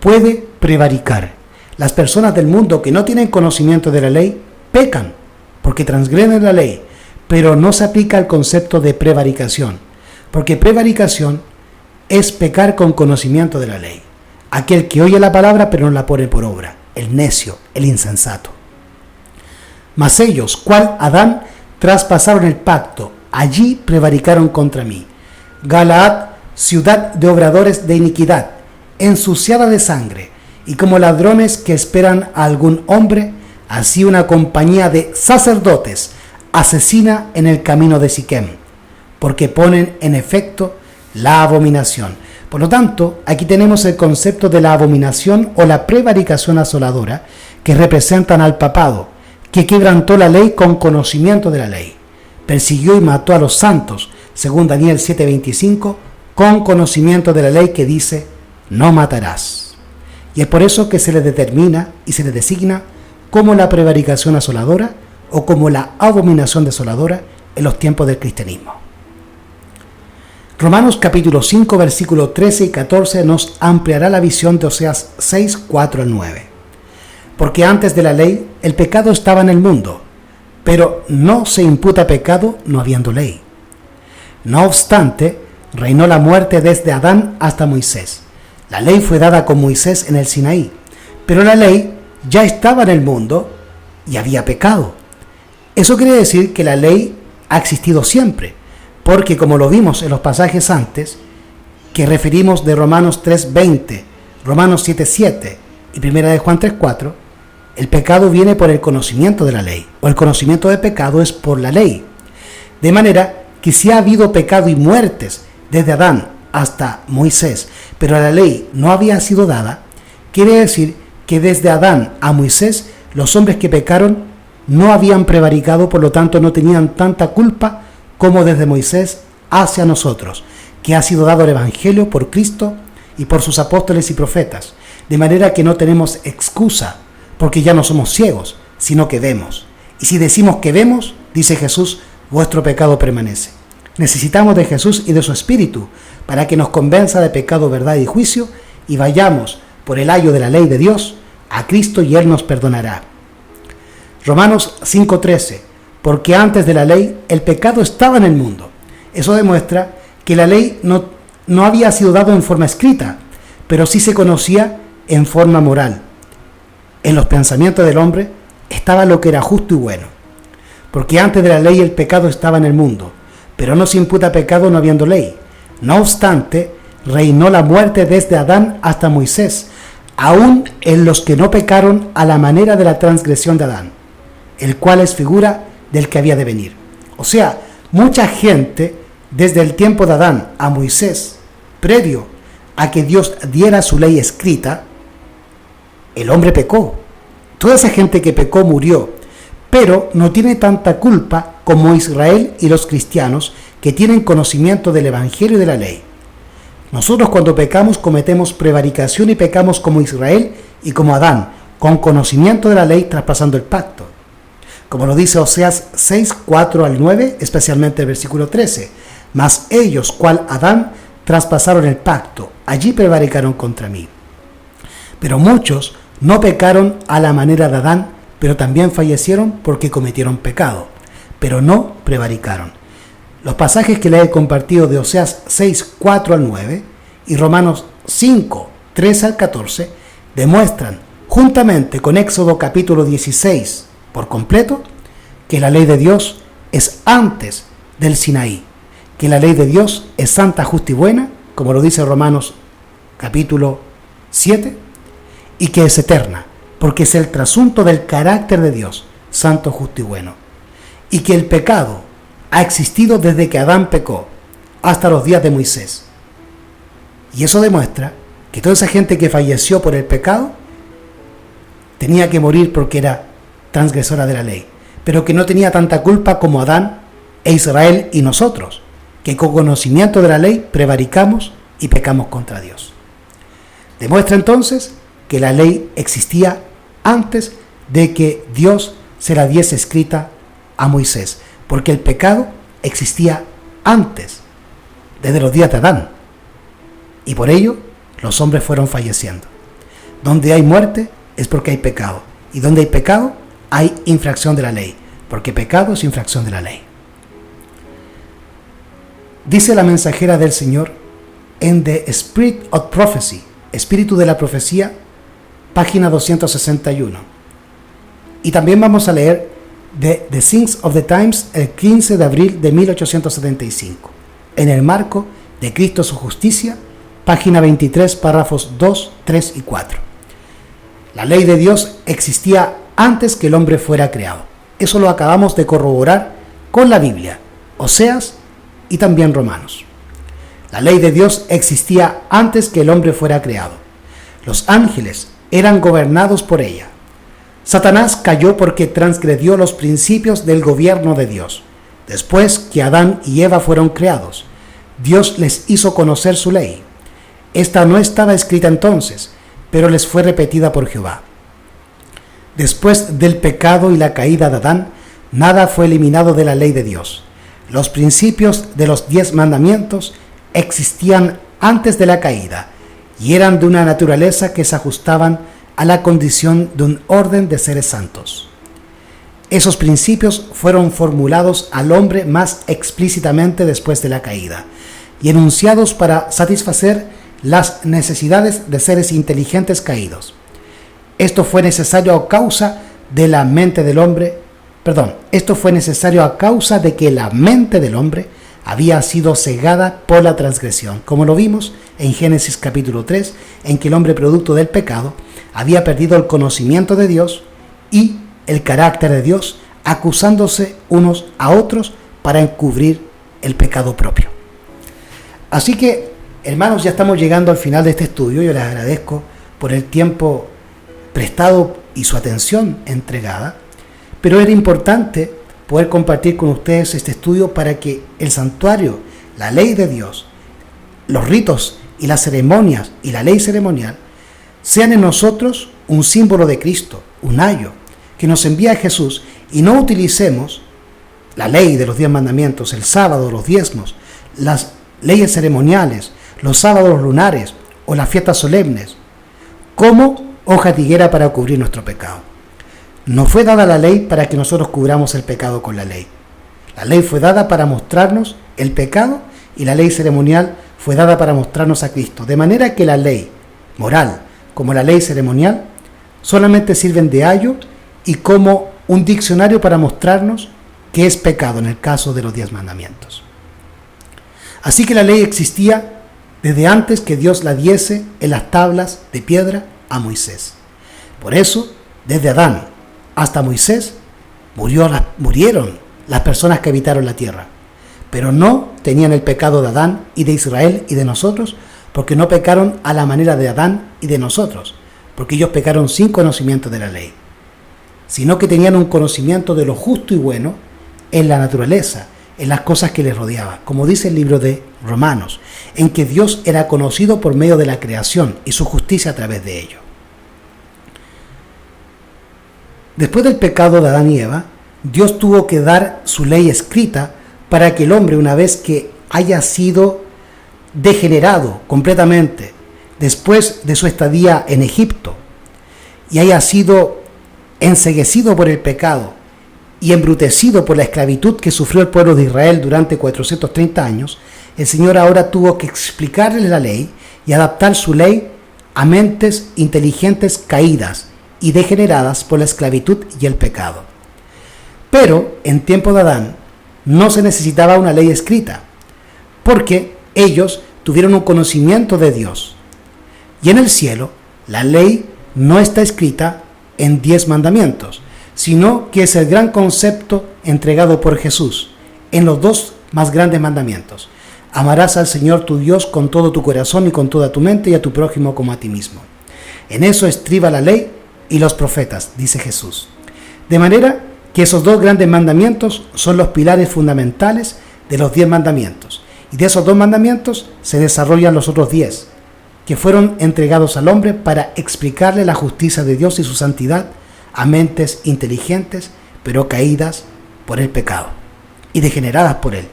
A: puede prevaricar. Las personas del mundo que no tienen conocimiento de la ley pecan porque transgreden la ley, pero no se aplica el concepto de prevaricación, porque prevaricación es pecar con conocimiento de la ley. Aquel que oye la palabra pero no la pone por obra, el necio, el insensato. Mas ellos, cual Adán, traspasaron el pacto, allí prevaricaron contra mí. Galaad, ciudad de obradores de iniquidad, ensuciada de sangre, y como ladrones que esperan a algún hombre, así una compañía de sacerdotes asesina en el camino de Siquem, porque ponen en efecto la abominación. Por lo tanto, aquí tenemos el concepto de la abominación o la prevaricación asoladora, que representan al papado, que quebrantó la ley con conocimiento de la ley, persiguió y mató a los santos, según Daniel 7:25, con conocimiento de la ley que dice, no matarás. Y es por eso que se le determina y se le designa como la prevaricación asoladora o como la abominación desoladora en los tiempos del cristianismo. Romanos capítulo 5, versículos 13 y 14 nos ampliará la visión de Oseas 6, 4 al 9. Porque antes de la ley el pecado estaba en el mundo, pero no se imputa pecado no habiendo ley. No obstante, reinó la muerte desde Adán hasta Moisés. La ley fue dada con Moisés en el Sinaí, pero la ley ya estaba en el mundo y había pecado. Eso quiere decir que la ley ha existido siempre, porque como lo vimos en los pasajes antes, que referimos de Romanos 3:20, Romanos 7:7 y 1 de Juan 3:4, el pecado viene por el conocimiento de la ley, o el conocimiento de pecado es por la ley. De manera que si ha habido pecado y muertes desde Adán hasta Moisés, pero la ley no había sido dada, quiere decir que desde Adán a Moisés los hombres que pecaron no habían prevaricado, por lo tanto no tenían tanta culpa como desde Moisés hacia nosotros, que ha sido dado el Evangelio por Cristo y por sus apóstoles y profetas, de manera que no tenemos excusa, porque ya no somos ciegos, sino que vemos. Y si decimos que vemos, dice Jesús, vuestro pecado permanece. Necesitamos de Jesús y de su Espíritu para que nos convenza de pecado, verdad y juicio, y vayamos por el ayo de la ley de Dios a Cristo y Él nos perdonará. Romanos 5:13, porque antes de la ley el pecado estaba en el mundo. Eso demuestra que la ley no había sido dada en forma escrita, pero sí se conocía en forma moral. En los pensamientos del hombre estaba lo que era justo y bueno. Porque antes de la ley el pecado estaba en el mundo, pero no se imputa pecado no habiendo ley. No obstante, reinó la muerte desde Adán hasta Moisés, aún en los que no pecaron a la manera de la transgresión de Adán, el cual es figura del que había de venir. O sea, mucha gente desde el tiempo de Adán a Moisés, previo a que Dios diera su ley escrita, el hombre pecó. Toda esa gente que pecó murió, pero no tiene tanta culpa como Israel y los cristianos que tienen conocimiento del Evangelio y de la ley. Nosotros cuando pecamos cometemos prevaricación y pecamos como Israel y como Adán, con conocimiento de la ley traspasando el pacto. Como lo dice Oseas 6, 4 al 9, especialmente el versículo 13. Mas ellos, cual Adán, traspasaron el pacto, allí prevaricaron contra mí. Pero muchos no pecaron a la manera de Adán, pero también fallecieron porque cometieron pecado, pero no prevaricaron. Los pasajes que le he compartido de Oseas 6, 4 al 9 y Romanos 5, 3 al 14 demuestran, juntamente con Éxodo capítulo 16, por completo que la ley de Dios es antes del Sinaí, que la ley de Dios es santa, justa y buena, como lo dice Romanos capítulo 7, y que es eterna, porque es el trasunto del carácter de Dios, santo, justo y bueno, y que el pecado ha existido desde que Adán pecó hasta los días de Moisés. Y eso demuestra que toda esa gente que falleció por el pecado tenía que morir porque era transgresora de la ley, pero que no tenía tanta culpa como Adán e Israel y nosotros, que con conocimiento de la ley prevaricamos y pecamos contra Dios. Demuestra entonces que la ley existía antes de que Dios se la diese escrita a Moisés, porque el pecado existía antes, desde los días de Adán, y por ello los hombres fueron falleciendo. Donde hay muerte es porque hay pecado, y donde hay pecado hay infracción de la ley, porque pecado es infracción de la ley. Dice la mensajera del Señor en The Spirit of Prophecy, Espíritu de la Profecía, página 261. Y también vamos a leer The Things of the Times el 15 de abril de 1875, en el marco de Cristo su Justicia, página 23, párrafos 2, 3 y 4. La ley de Dios existía antes que el hombre fuera creado. Eso lo acabamos de corroborar con la Biblia, Oseas y también Romanos. La ley de Dios existía antes que el hombre fuera creado. Los ángeles eran gobernados por ella. Satanás cayó porque transgredió los principios del gobierno de Dios. Después que Adán y Eva fueron creados, Dios les hizo conocer su ley. Esta no estaba escrita entonces, pero les fue repetida por Jehová. Después del pecado y la caída de Adán, nada fue eliminado de la ley de Dios. Los principios de los 10 mandamientos existían antes de la caída y eran de una naturaleza que se ajustaban a la condición de un orden de seres santos. Esos principios fueron formulados al hombre más explícitamente después de la caída y enunciados para satisfacer las necesidades de seres inteligentes caídos. Esto fue necesario a causa de la mente del hombre, esto fue necesario a causa de que la mente del hombre había sido cegada por la transgresión, como lo vimos en Génesis capítulo 3, en que el hombre producto del pecado había perdido el conocimiento de Dios y el carácter de Dios, acusándose unos a otros para encubrir el pecado propio. Así que, hermanos, ya estamos llegando al final de este estudio. Yo les agradezco por el tiempo prestado y su atención entregada, pero era importante poder compartir con ustedes este estudio para que el santuario, la ley de Dios, los ritos y las ceremonias y la ley ceremonial sean en nosotros un símbolo de Cristo, un ayo que nos envía a Jesús, y no utilicemos la ley de los 10 mandamientos, el sábado, los diezmos, las leyes ceremoniales, los sábados lunares o las fiestas solemnes como hoja de higuera para cubrir nuestro pecado. No fue dada la ley para que nosotros cubramos el pecado con la ley. La ley fue dada para mostrarnos el pecado y la ley ceremonial fue dada para mostrarnos a Cristo. De manera que la ley moral como la ley ceremonial solamente sirven de ayo y como un diccionario para mostrarnos qué es pecado en el caso de los 10 mandamientos. Así que la ley existía desde antes que Dios la diese en las tablas de piedra a Moisés. Por eso, desde Adán hasta Moisés, murieron las personas que habitaron la tierra, pero no tenían el pecado de Adán y de Israel y de nosotros, porque no pecaron a la manera de Adán y de nosotros, porque ellos pecaron sin conocimiento de la ley, sino que tenían un conocimiento de lo justo y bueno en la naturaleza, en las cosas que les rodeaban, como dice el libro de Romanos, en que Dios era conocido por medio de la creación y su justicia a través de ello. Después del pecado de Adán y Eva, Dios tuvo que dar su ley escrita para que el hombre, una vez que haya sido degenerado completamente después de su estadía en Egipto y haya sido enceguecido por el pecado y embrutecido por la esclavitud que sufrió el pueblo de Israel durante 430 años, el Señor ahora tuvo que explicarle la ley y adaptar su ley a mentes inteligentes caídas y degeneradas por la esclavitud y el pecado. Pero en tiempo de Adán no se necesitaba una ley escrita, porque ellos tuvieron un conocimiento de Dios. Y en el cielo, la ley no está escrita en 10 mandamientos, sino que es el gran concepto entregado por Jesús en los 2 más grandes mandamientos. Amarás al Señor tu Dios con todo tu corazón y con toda tu mente, y a tu prójimo como a ti mismo. En eso estriba la ley y los profetas, dice Jesús. De manera que esos 2 grandes mandamientos son los pilares fundamentales de los 10 mandamientos. Y de esos 2 mandamientos se desarrollan los otros 10, que fueron entregados al hombre para explicarle la justicia de Dios y su santidad a mentes inteligentes, pero caídas por el pecado y degeneradas por él.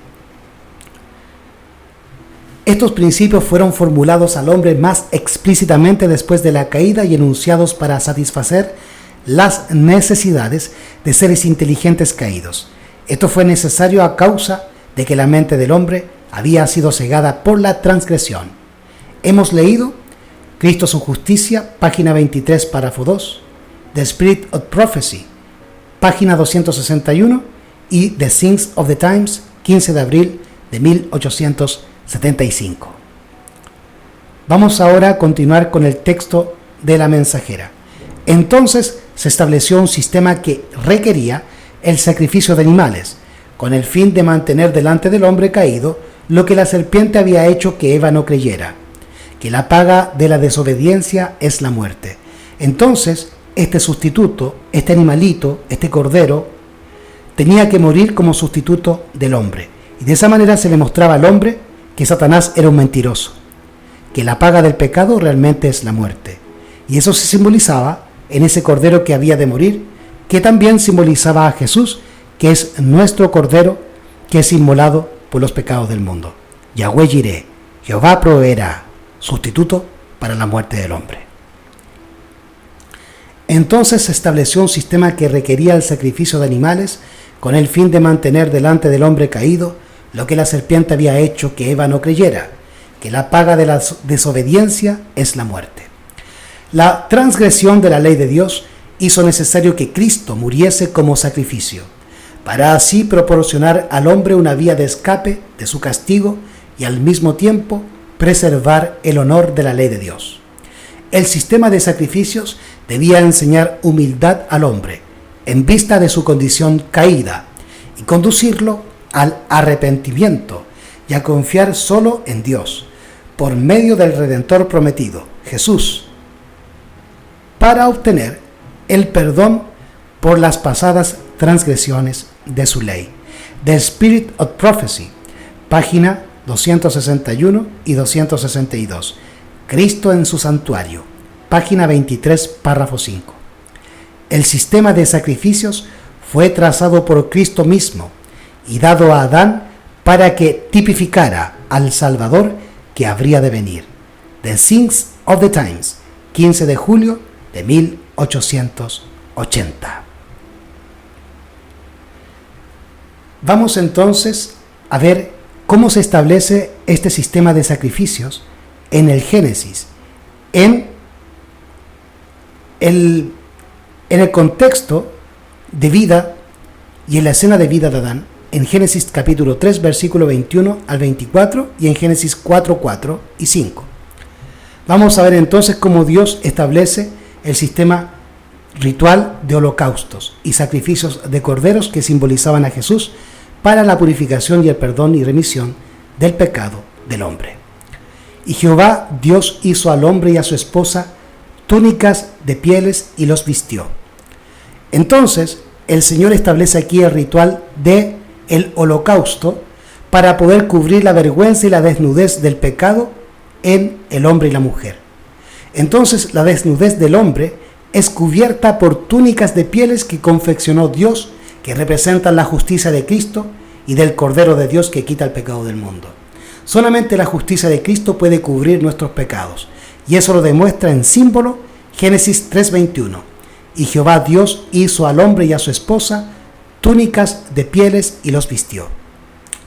A: Estos principios fueron formulados al hombre más explícitamente después de la caída y enunciados para satisfacer las necesidades de seres inteligentes caídos. Esto fue necesario a causa de que la mente del hombre había sido cegada por la transgresión. Hemos leído Cristo su justicia, página 23, párrafo 2, The Spirit of Prophecy, página 261, y The Things of the Times, 15 de abril de 1875. Vamos ahora a continuar con el texto de la mensajera. Entonces se estableció un sistema que requería el sacrificio de animales, con el fin de mantener delante del hombre caído lo que la serpiente había hecho que Eva no creyera, que la paga de la desobediencia es la muerte. Entonces, este sustituto, este animalito, este cordero, tenía que morir como sustituto del hombre. Y de esa manera se le mostraba al hombre que Satanás era un mentiroso, que la paga del pecado realmente es la muerte. Y eso se simbolizaba en ese cordero que había de morir, que también simbolizaba a Jesús, que es nuestro cordero, que es inmolado por los pecados del mundo. Yahweh Jireh, Jehová proveerá, sustituto para la muerte del hombre. Entonces se estableció un sistema que requería el sacrificio de animales con el fin de mantener delante del hombre caído lo que la serpiente había hecho que Eva no creyera, que la paga de la desobediencia es la muerte. La transgresión de la ley de Dios hizo necesario que Cristo muriese como sacrificio, para así proporcionar al hombre una vía de escape de su castigo y al mismo tiempo preservar el honor de la ley de Dios. El sistema de sacrificios debía enseñar humildad al hombre en vista de su condición caída y conducirlo al arrepentimiento y a confiar solo en Dios por medio del Redentor prometido, Jesús, para obtener el perdón por las pasadas transgresiones de su ley. The Spirit of Prophecy, página 261 y 262. Cristo en su santuario, página 23, párrafo 5. El sistema de sacrificios fue trazado por Cristo mismo y dado a Adán para que tipificara al Salvador que habría de venir. The Things of the Times, 15 de julio de 1880. Vamos entonces a ver cómo se establece este sistema de sacrificios en el Génesis, en el contexto de vida y en la escena de vida de Adán, en Génesis capítulo 3, versículo 21 al 24 y en Génesis 4, 4 y 5. Vamos a ver entonces cómo Dios establece el sistema ritual de holocaustos y sacrificios de corderos que simbolizaban a Jesús para la purificación y el perdón y remisión del pecado del hombre. Y Jehová Dios hizo al hombre y a su esposa túnicas de pieles y los vistió. Entonces el Señor establece aquí el ritual de el holocausto para poder cubrir la vergüenza y la desnudez del pecado en el hombre y la mujer. Entonces la desnudez del hombre es cubierta por túnicas de pieles que confeccionó Dios, que representan la justicia de Cristo y del Cordero de Dios que quita el pecado del mundo. Solamente la justicia de Cristo puede cubrir nuestros pecados, y eso lo demuestra en símbolo Génesis 3:21. Y Jehová Dios hizo al hombre y a su esposa túnicas de pieles y los vistió.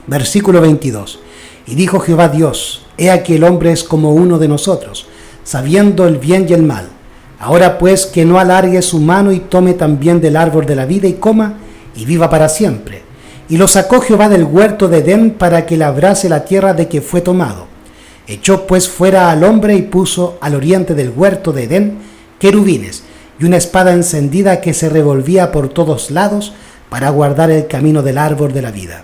A: Versículo 22. Y dijo Jehová Dios: he aquí el hombre es como uno de nosotros, sabiendo el bien y el mal. Ahora pues que no alargue su mano y tome también del árbol de la vida y coma, y viva para siempre. Y lo sacó Jehová del huerto de Edén para que labrase la tierra de que fue tomado. Echó pues fuera al hombre y puso al oriente del huerto de Edén querubines y una espada encendida que se revolvía por todos lados para guardar el camino del árbol de la vida.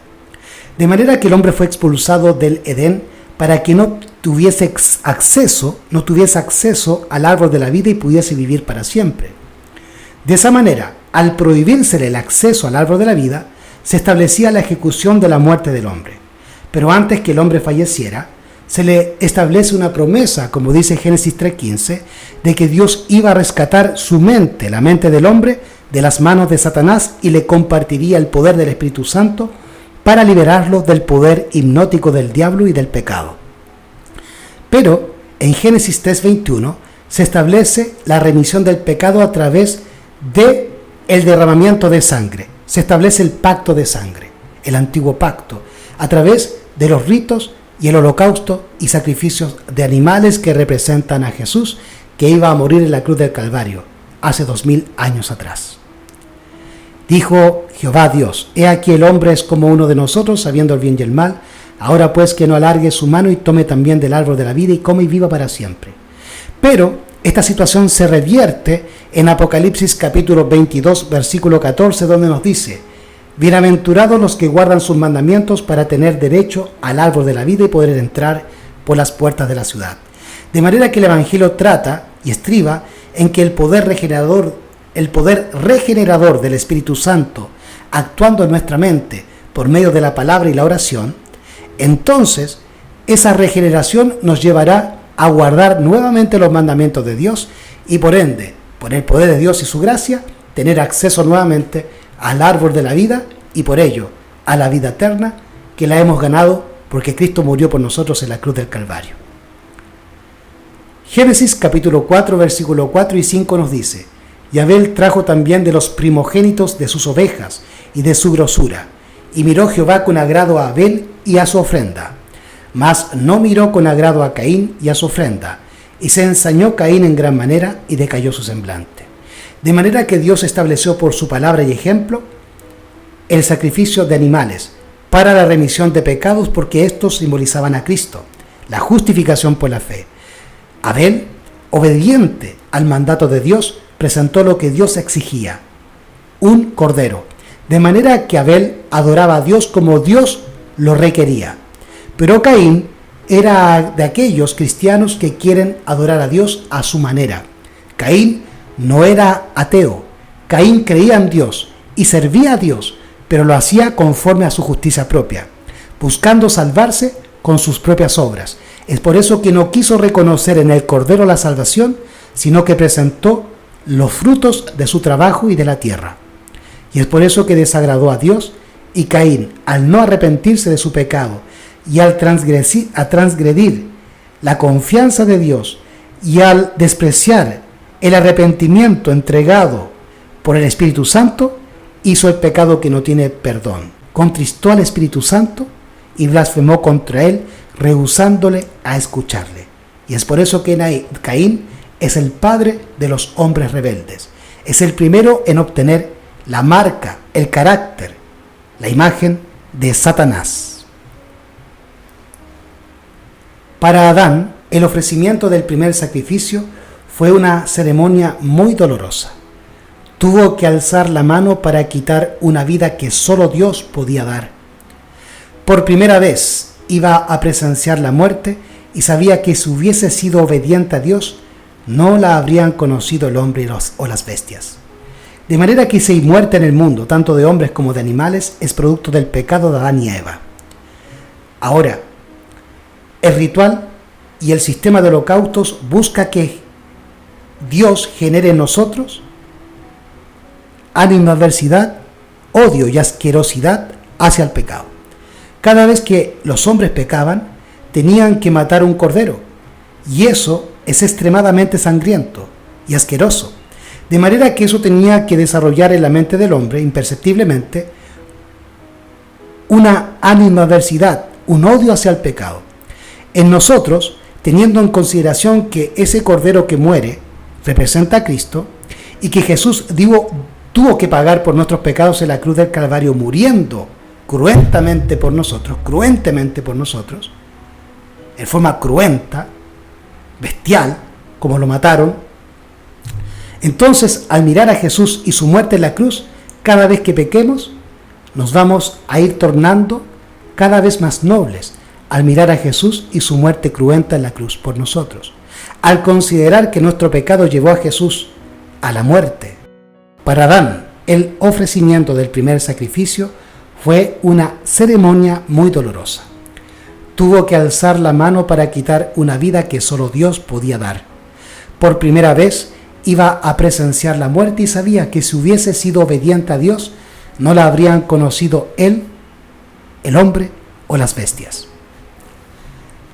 A: De manera que el hombre fue expulsado del Edén para que no tuviese acceso al árbol de la vida y pudiese vivir para siempre. De esa manera, al prohibírsele el acceso al árbol de la vida, se establecía la ejecución de la muerte del hombre. Pero antes que el hombre falleciera, se le establece una promesa, como dice Génesis 3:15, de que Dios iba a rescatar su mente, la mente del hombre, de las manos de Satanás y le compartiría el poder del Espíritu Santo para liberarlo del poder hipnótico del diablo y del pecado. Pero en Génesis 3:21 se establece la remisión del pecado a través de el derramamiento de sangre. Se establece el pacto de sangre, el antiguo pacto, a través de los ritos y el holocausto y sacrificios de animales que representan a Jesús, que iba a morir en la cruz del Calvario hace 2000 años atrás. Dijo Jehová Dios: he aquí el hombre es como uno de nosotros, sabiendo el bien y el mal. Ahora pues que no alargue su mano y tome también del árbol de la vida y come y viva para siempre. Pero esta situación se revierte en Apocalipsis capítulo 22, versículo 14, donde nos dice: bienaventurados los que guardan sus mandamientos para tener derecho al árbol de la vida y poder entrar por las puertas de la ciudad. De manera que el Evangelio trata y estriba en que el poder regenerador del Espíritu Santo, actuando en nuestra mente por medio de la palabra y la oración, entonces esa regeneración nos llevará a guardar nuevamente los mandamientos de Dios y por ende, por el poder de Dios y su gracia, tener acceso nuevamente al árbol de la vida y por ello a la vida eterna, que la hemos ganado porque Cristo murió por nosotros en la cruz del Calvario. Génesis capítulo 4, versículo 4 y 5 nos dice: y Abel trajo también de los primogénitos de sus ovejas y de su grosura, y miró Jehová con agrado a Abel y a su ofrenda, mas no miró con agrado a Caín y a su ofrenda, y se ensañó Caín en gran manera y decayó su semblante. De manera que Dios estableció por su palabra y ejemplo el sacrificio de animales para la remisión de pecados, porque estos simbolizaban a Cristo, la justificación por la fe. Abel, obediente al mandato de Dios, presentó lo que Dios exigía, un cordero, de manera que Abel adoraba a Dios como Dios lo requería. Pero Caín era de aquellos cristianos que quieren adorar a Dios a su manera. Caín no era ateo. Caín creía en Dios y servía a Dios, pero lo hacía conforme a su justicia propia, buscando salvarse con sus propias obras. Es por eso que no quiso reconocer en el Cordero la salvación, sino que presentó los frutos de su trabajo y de la tierra. Y es por eso que desagradó a Dios, y Caín, al no arrepentirse de su pecado y al transgredir la confianza de Dios y al despreciar el arrepentimiento entregado por el Espíritu Santo, hizo el pecado que no tiene perdón. Contristó al Espíritu Santo y blasfemó contra él, rehusándole a escucharle. Y es por eso que Caín es el padre de los hombres rebeldes. Es el primero en obtener la marca, el carácter, la imagen de Satanás. Para Adán, el ofrecimiento del primer sacrificio fue una ceremonia muy dolorosa. Tuvo que alzar la mano para quitar una vida que solo Dios podía dar. Por primera vez iba a presenciar la muerte y sabía que si hubiese sido obediente a Dios, no la habrían conocido el hombre o las bestias. De manera que si hay muerte en el mundo, tanto de hombres como de animales, es producto del pecado de Adán y Eva. Ahora, el ritual y el sistema de holocaustos busca que Dios genere en nosotros animadversidad, odio y asquerosidad hacia el pecado. Cada vez que los hombres pecaban, tenían que matar un cordero, y eso es extremadamente sangriento y asqueroso, de manera que eso tenía que desarrollar en la mente del hombre imperceptiblemente una animadversidad, un odio hacia el pecado. En nosotros, teniendo en consideración que ese cordero que muere representa a Cristo y que Jesús tuvo que pagar por nuestros pecados en la cruz del Calvario, muriendo cruentamente por nosotros, en forma cruenta, bestial, como lo mataron. Entonces, al mirar a Jesús y su muerte en la cruz, cada vez que pequemos, nos vamos a ir tornando cada vez más nobles, al mirar a Jesús y su muerte cruenta en la cruz por nosotros, al considerar que nuestro pecado llevó a Jesús a la muerte. Para Adán, el ofrecimiento del primer sacrificio fue una ceremonia muy dolorosa. Tuvo que alzar la mano para quitar una vida que solo Dios podía dar. Por primera vez iba a presenciar la muerte y sabía que si hubiese sido obediente a Dios, no la habrían conocido él, el hombre o las bestias.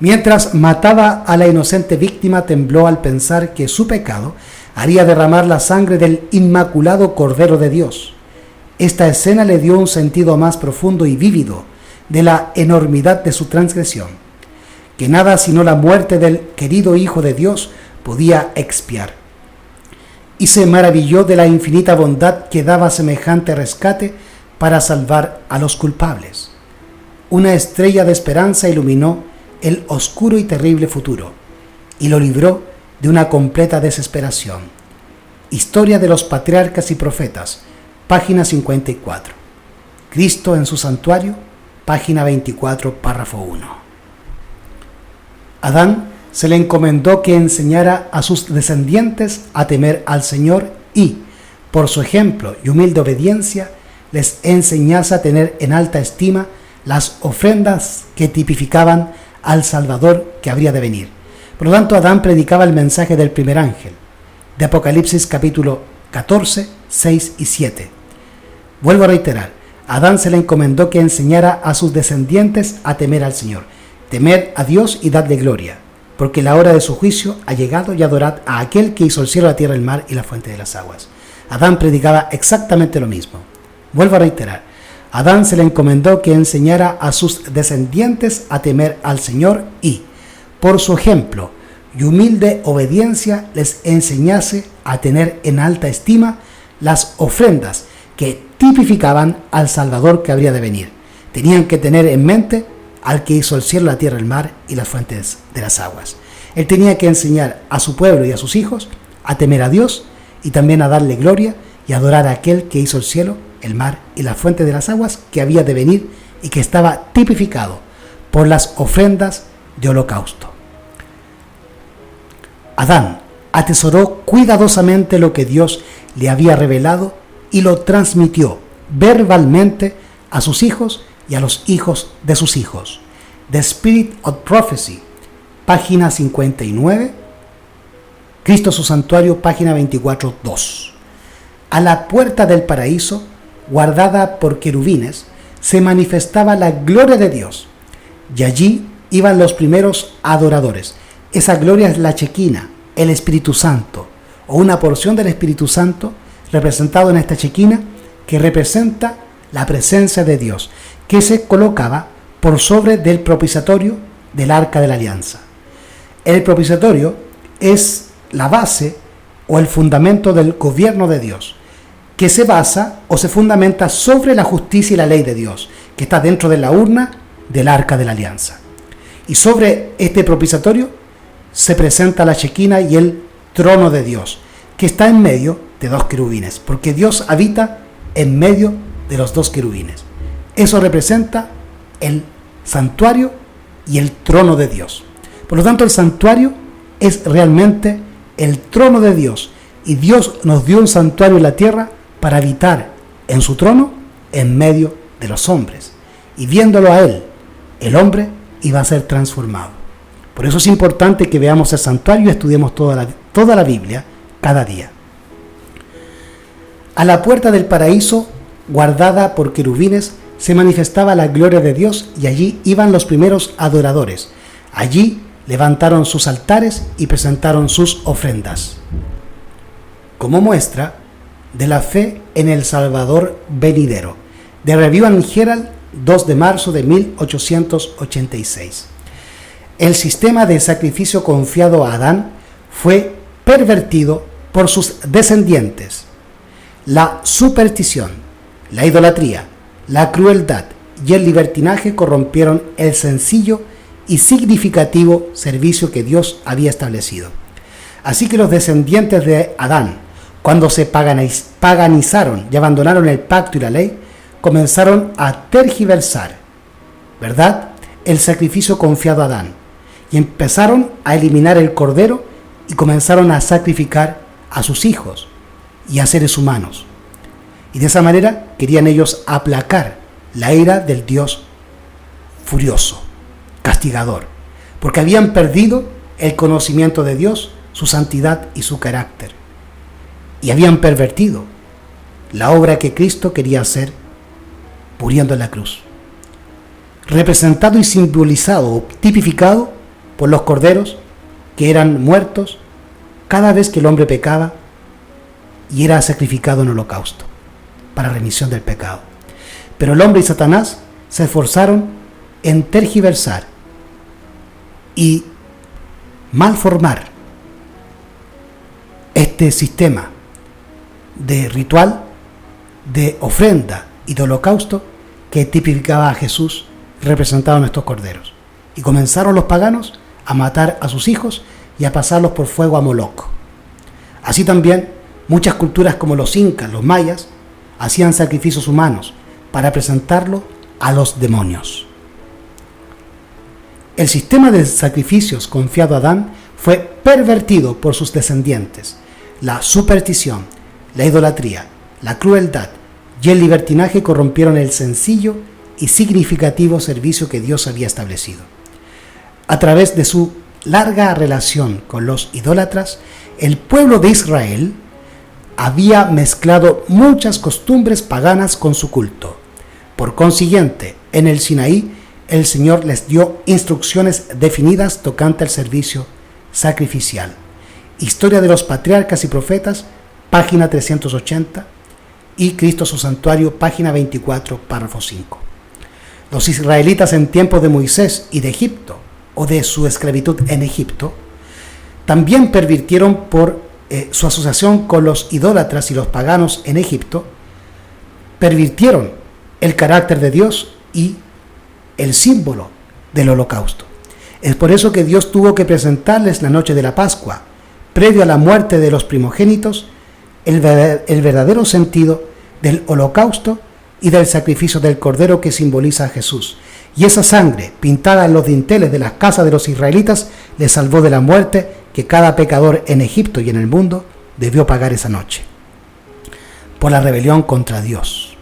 A: Mientras mataba a la inocente víctima, tembló al pensar que su pecado haría derramar la sangre del inmaculado Cordero de Dios. Esta escena le dio un sentido más profundo y vívido de la enormidad de su transgresión, que nada sino la muerte del querido Hijo de Dios podía expiar. Y se maravilló de la infinita bondad que daba semejante rescate para salvar a los culpables. Una estrella de esperanza iluminó el oscuro y terrible futuro y lo libró de una completa desesperación. Historia de los Patriarcas y Profetas, página 54. Cristo en su santuario, página 24, párrafo 1. Adán se le encomendó que enseñara a sus descendientes a temer al Señor y, por su ejemplo y humilde obediencia, les enseñase a tener en alta estima las ofrendas que tipificaban al Salvador que habría de venir. Por lo tanto, Adán predicaba el mensaje del primer ángel, de Apocalipsis capítulo 14, 6 y 7. Vuelvo a reiterar, a Adán se le encomendó que enseñara a sus descendientes a temer al Señor, temer a Dios y darle gloria, porque la hora de su juicio ha llegado, y adorad a aquel que hizo el cielo, la tierra, el mar y la fuente de las aguas. Adán predicaba exactamente lo mismo. Vuelvo a reiterar, a Adán se le encomendó que enseñara a sus descendientes a temer al Señor y, por su ejemplo y humilde obediencia, les enseñase a tener en alta estima las ofrendas que tipificaban al Salvador que habría de venir. Tenían que tener en mente al que hizo el cielo, la tierra, el mar y las fuentes de las aguas. Él tenía que enseñar a su pueblo y a sus hijos a temer a Dios y también a darle gloria y adorar a aquel que hizo el cielo, el mar y la fuente de las aguas que había de venir y que estaba tipificado por las ofrendas de holocausto. Adán atesoró cuidadosamente lo que Dios le había revelado y lo transmitió verbalmente a sus hijos y a los hijos de sus hijos. The Spirit of Prophecy, página 59. Cristo su santuario, página 24.2. A la puerta del paraíso, guardada por querubines, se manifestaba la gloria de Dios, y allí iban los primeros adoradores. Esa gloria es la Chequina, el Espíritu Santo, o una porción del Espíritu Santo representado en esta Chequina, que representa la presencia de Dios, que se colocaba por sobre del propiciatorio del Arca de la Alianza. El propiciatorio es la base o el fundamento del gobierno de Dios, que se basa o se fundamenta sobre la justicia y la ley de Dios, que está dentro de la urna del Arca de la Alianza. Y sobre este propiciatorio se presenta la Chequina y el trono de Dios, que está en medio de dos querubines, porque Dios habita en medio de los dos querubines. Eso representa el santuario y el trono de Dios. Por lo tanto, el santuario es realmente el trono de Dios, y Dios nos dio un santuario en la tierra para habitar en su trono en medio de los hombres. Y viéndolo a Él, el hombre iba a ser transformado. Por eso es importante que veamos el santuario y estudiemos toda la Biblia cada día. A la puerta del paraíso, guardada por querubines, se manifestaba la gloria de Dios, y allí iban los primeros adoradores. Allí levantaron sus altares y presentaron sus ofrendas, como muestra de la fe en el Salvador venidero. The Review and Herald, 2 de marzo de 1886. El sistema de sacrificio confiado a Adán fue pervertido por sus descendientes. La superstición, la idolatría, la crueldad y el libertinaje corrompieron el sencillo y significativo servicio que Dios había establecido. Así que los descendientes de Adán, cuando se paganizaron y abandonaron el pacto y la ley, comenzaron a tergiversar, ¿verdad?, el sacrificio confiado a Adán, y empezaron a eliminar el cordero y comenzaron a sacrificar a sus hijos y a seres humanos. Y de esa manera querían ellos aplacar la ira del Dios furioso, castigador, porque habían perdido el conocimiento de Dios, su santidad y su carácter, y habían pervertido la obra que Cristo quería hacer muriendo en la cruz, representado y simbolizado o tipificado por los corderos que eran muertos cada vez que el hombre pecaba y era sacrificado en holocausto para remisión del pecado. Pero el hombre y Satanás se esforzaron en tergiversar y malformar este sistema de ritual, de ofrenda y de holocausto que tipificaba a Jesús representado en estos corderos. Y comenzaron los paganos a matar a sus hijos y a pasarlos por fuego a Moloc. Así también muchas culturas como los incas, los mayas, hacían sacrificios humanos para presentarlo a los demonios. El sistema de sacrificios confiado a Adán fue pervertido por sus descendientes. La superstición, la idolatría, la crueldad y el libertinaje corrompieron el sencillo y significativo servicio que Dios había establecido. A través de su larga relación con los idólatras, el pueblo de Israel había mezclado muchas costumbres paganas con su culto. Por consiguiente, en el Sinaí, el Señor les dio instrucciones definidas tocante al servicio sacrificial. Historia de los Patriarcas y Profetas, página 380, y Cristo su Santuario, página 24, párrafo 5. Los israelitas en tiempos de Moisés y de Egipto, o de su esclavitud en Egipto, también pervirtieron por su asociación con los idólatras y los paganos en Egipto, pervirtieron el carácter de Dios y el símbolo del holocausto. Es por eso que Dios tuvo que presentarles la noche de la Pascua, previo a la muerte de los primogénitos, el verdadero sentido del holocausto y del sacrificio del cordero que simboliza a Jesús. Y esa sangre, pintada en los dinteles de las casas de los israelitas, les salvó de la muerte que cada pecador en Egipto y en el mundo debió pagar esa noche, por la rebelión contra Dios.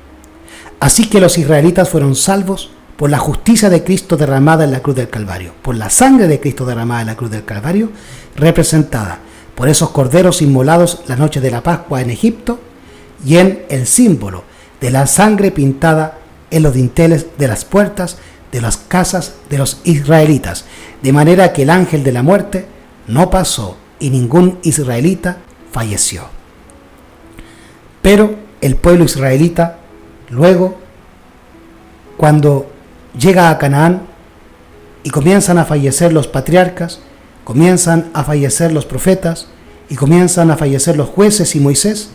A: Así que los israelitas fueron salvos por la justicia de Cristo derramada en la cruz del Calvario, por la sangre de Cristo derramada en la cruz del Calvario, representada por esos corderos inmolados la noche de la Pascua en Egipto, y en el símbolo de la sangre pintada en los dinteles de las puertas de las casas de los israelitas, de manera que el ángel de la muerte no pasó y ningún israelita falleció. Pero el pueblo israelita luego, cuando llega a Canaán y comienzan a fallecer los patriarcas, comienzan a fallecer los profetas y comienzan a fallecer los jueces y Moisés,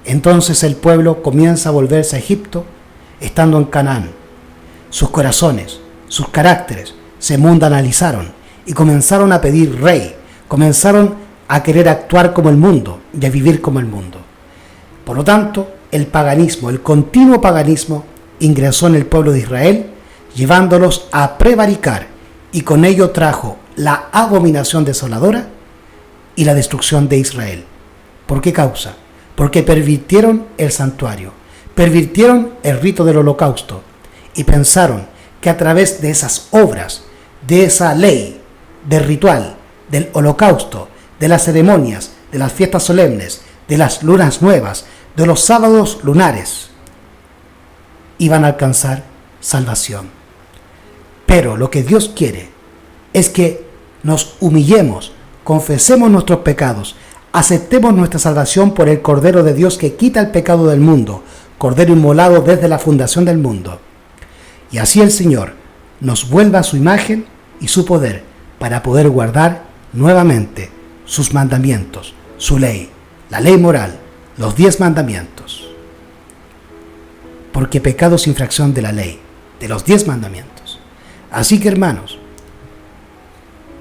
A: entonces el pueblo comienza a volverse a Egipto estando en Canaán. Sus corazones, sus caracteres se mundanalizaron y comenzaron a pedir rey, comenzaron a querer actuar como el mundo y a vivir como el mundo. Por lo tanto, el paganismo, el continuo paganismo, ingresó en el pueblo de Israel, llevándolos a prevaricar, y con ello trajo la abominación desoladora y la destrucción de Israel. ¿Por qué causa? Porque pervirtieron el santuario, pervirtieron el rito del holocausto y pensaron que a través de esas obras, de esa ley, del ritual, del holocausto, de las ceremonias, de las fiestas solemnes, de las lunas nuevas, de los sábados lunares, iban a alcanzar salvación. Pero lo que Dios quiere es que nos humillemos, confesemos nuestros pecados, aceptemos nuestra salvación por el Cordero de Dios que quita el pecado del mundo, Cordero inmolado desde la fundación del mundo. Y así el Señor nos vuelva a su imagen y su poder para poder guardar nuevamente sus mandamientos, su ley, la ley moral, los 10 mandamientos. Porque pecado es infracción de la ley, de los 10 mandamientos. Así que, hermanos,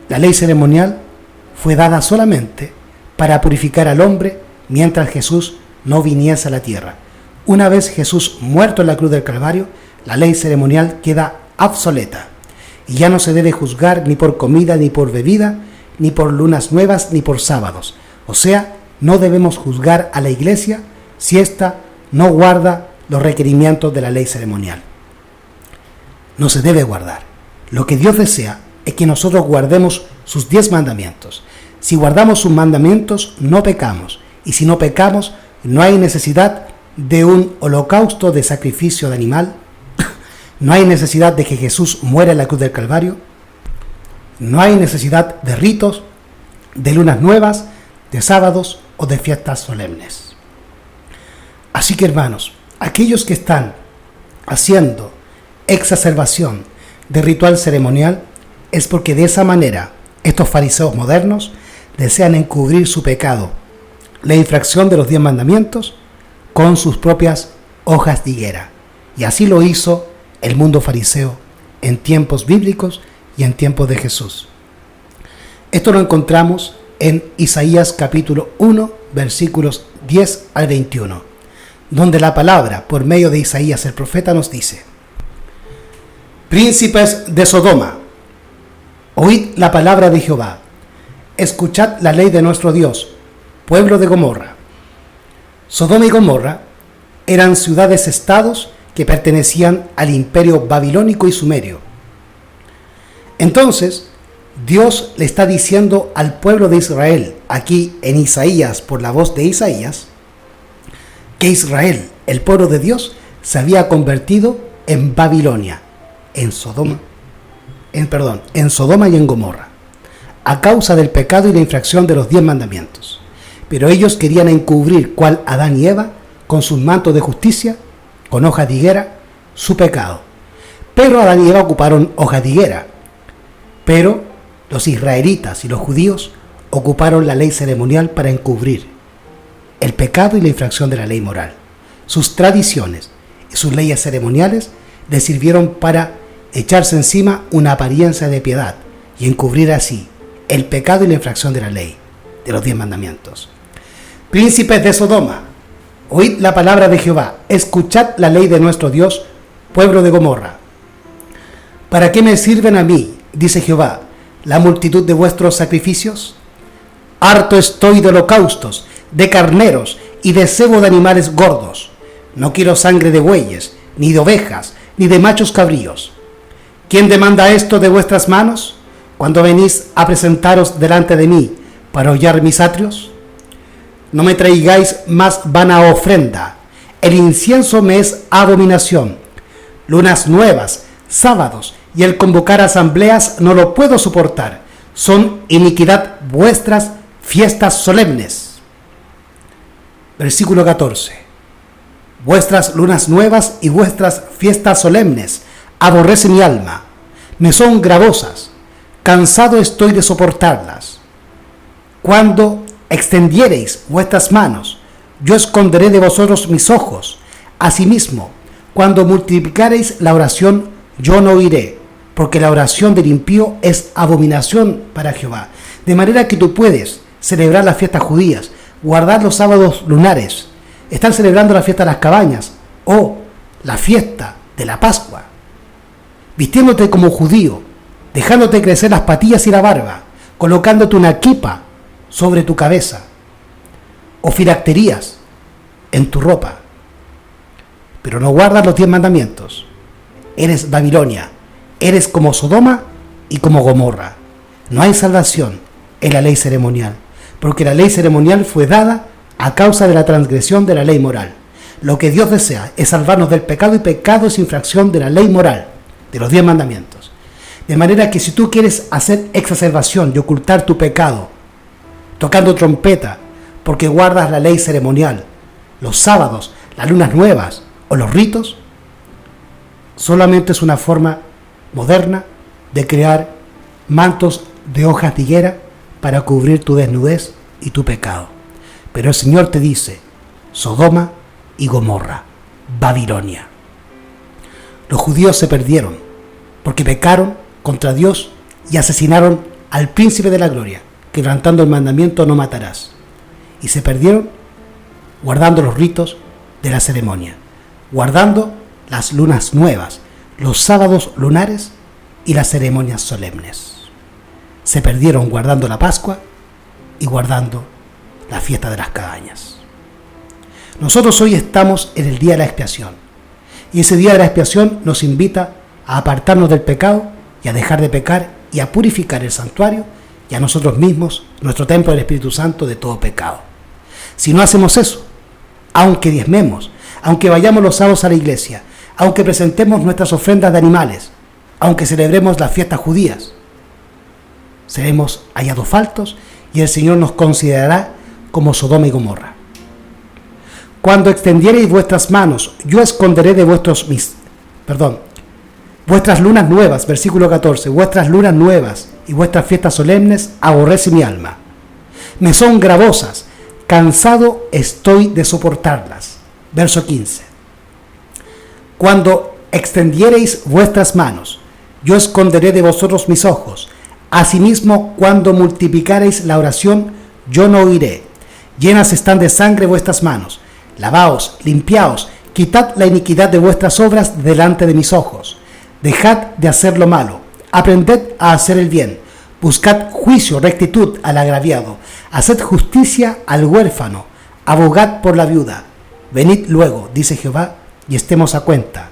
A: la ley ceremonial fue dada solamente para purificar al hombre mientras Jesús no viniese a la tierra. Una vez Jesús muerto en la cruz del Calvario, la ley ceremonial queda obsoleta y ya no se debe juzgar ni por comida, ni por bebida, ni por lunas nuevas, ni por sábados. O sea, no debemos juzgar a la iglesia si ésta no guarda los requerimientos de la ley ceremonial. No se debe guardar. Lo que Dios desea es que nosotros guardemos sus 10 mandamientos. Si guardamos sus mandamientos, no pecamos. Y si no pecamos, no hay necesidad de un holocausto de sacrificio de animal. No hay necesidad de que Jesús muera en la cruz del Calvario. No hay necesidad de ritos, de lunas nuevas, de sábados o de fiestas solemnes. Así que, hermanos, aquellos que están haciendo exacerbación de ritual ceremonial es porque de esa manera estos fariseos modernos desean encubrir su pecado, la infracción de los 10 mandamientos, con sus propias hojas de higuera. Y así lo hizo el mundo fariseo en tiempos bíblicos y en tiempos de Jesús. Esto lo encontramos en Isaías capítulo 1, versículos 10 al 21, donde la palabra, por medio de Isaías el profeta, nos dice: Príncipes de Sodoma, oíd la palabra de Jehová, escuchad la ley de nuestro Dios, pueblo de Gomorra. Sodoma y Gomorra eran ciudades-estados que pertenecían al imperio babilónico y sumerio. Entonces, Dios le está diciendo al pueblo de Israel, aquí en Isaías, por la voz de Isaías, que Israel, el pueblo de Dios, se había convertido en Babilonia, en Sodoma y en Gomorra, a causa del pecado y la infracción de los 10 mandamientos. Pero ellos querían encubrir, cual Adán y Eva, con sus mantos de justicia, con hojas de higuera, su pecado. Pero Adán y Eva ocuparon hojas de higuera. Pero los israelitas y los judíos ocuparon la ley ceremonial para encubrir el pecado y la infracción de la ley moral. Sus tradiciones y sus leyes ceremoniales les sirvieron para echarse encima una apariencia de piedad y encubrir así el pecado y la infracción de la ley, de los 10 mandamientos. Príncipes de Sodoma, oíd la palabra de Jehová, escuchad la ley de nuestro Dios, pueblo de Gomorra. ¿Para qué me sirven a mí, dice Jehová, la multitud de vuestros sacrificios? Harto estoy de holocaustos, de carneros y de cebo de animales gordos. No quiero sangre de bueyes, ni de ovejas, ni de machos cabríos. ¿Quién demanda esto de vuestras manos cuando venís a presentaros delante de mí para hollar mis atrios? No me traigáis más vana ofrenda. El incienso me es abominación. Lunas nuevas, sábados y el convocar asambleas no lo puedo soportar. Son iniquidad vuestras fiestas solemnes. Versículo 14. Vuestras lunas nuevas y vuestras fiestas solemnes aborrece mi alma. Me son gravosas. Cansado estoy de soportarlas. Cuando extendiereis vuestras manos, yo esconderé de vosotros mis ojos. Asimismo, cuando multiplicareis la oración, yo no oiré, porque la oración del impío es abominación para Jehová. De manera que tú puedes celebrar las fiestas judías, guardar los sábados lunares, estar celebrando la fiesta de las cabañas o la fiesta de la Pascua, vistiéndote como judío, dejándote crecer las patillas y la barba, colocándote una kipa sobre tu cabeza o filacterías en tu ropa, pero no guardas los 10 mandamientos. Eres Babilonia, eres como Sodoma y como Gomorra. No hay salvación en la ley ceremonial, porque la ley ceremonial fue dada a causa de la transgresión de la ley moral. Lo que Dios desea es salvarnos del pecado, y pecado es infracción de la ley moral, de los 10 mandamientos. De manera que si tú quieres hacer exacerbación y ocultar tu pecado, tocando trompeta, porque guardas la ley ceremonial, los sábados, las lunas nuevas o los ritos, solamente es una forma moderna de crear mantos de hojas de higuera para cubrir tu desnudez y tu pecado. Pero el Señor te dice: Sodoma y Gomorra, Babilonia. Los judíos se perdieron porque pecaron contra Dios y asesinaron al príncipe de la gloria, quebrantando el mandamiento no matarás. Y se perdieron guardando los ritos de la ceremonia, guardando las lunas nuevas, los sábados lunares y las ceremonias solemnes. Se perdieron guardando la Pascua y guardando la fiesta de las cabañas. Nosotros hoy estamos en el día de la expiación, y ese día de la expiación nos invita a apartarnos del pecado y a dejar de pecar y a purificar el santuario y a nosotros mismos, nuestro templo del Espíritu Santo, de todo pecado. Si no hacemos eso, aunque diezmemos, aunque vayamos los sábados a la iglesia, aunque presentemos nuestras ofrendas de animales, aunque celebremos las fiestas judías, seremos hallados faltos y el Señor nos considerará como Sodoma y Gomorra. Cuando extendiereis vuestras manos, yo esconderé de vuestras lunas nuevas, versículo 14, vuestras lunas nuevas y vuestras fiestas solemnes aborrece mi alma. Me son gravosas, cansado estoy de soportarlas. Verso 15. Cuando extendiereis vuestras manos, yo esconderé de vosotros mis ojos. Asimismo, cuando multiplicareis la oración, yo no oiré. Llenas están de sangre vuestras manos. Lavaos, limpiaos, quitad la iniquidad de vuestras obras delante de mis ojos. Dejad de hacer lo malo, aprended a hacer el bien. Buscad juicio, rectitud al agraviado. Haced justicia al huérfano. Abogad por la viuda. Venid luego, dice Jehová, y estemos a cuenta.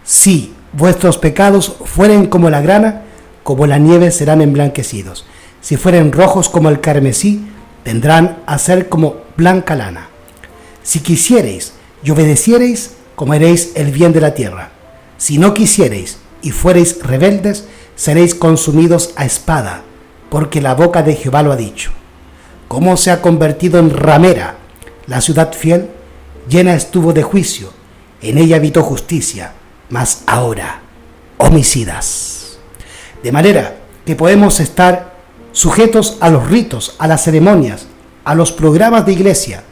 A: Si vuestros pecados fueren como la grana, como la nieve serán emblanquecidos. Si fueren rojos como el carmesí, vendrán a ser como blanca lana. Si quisiereis y obedeciereis, comeréis el bien de la tierra. Si no quisiereis y fuereis rebeldes, seréis consumidos a espada, porque la boca de Jehová lo ha dicho. ¿Cómo se ha convertido en ramera la ciudad fiel? Llena estuvo de juicio, en ella habitó justicia, mas ahora homicidas. De manera que podemos estar sujetos a los ritos, a las ceremonias, a los programas de iglesia,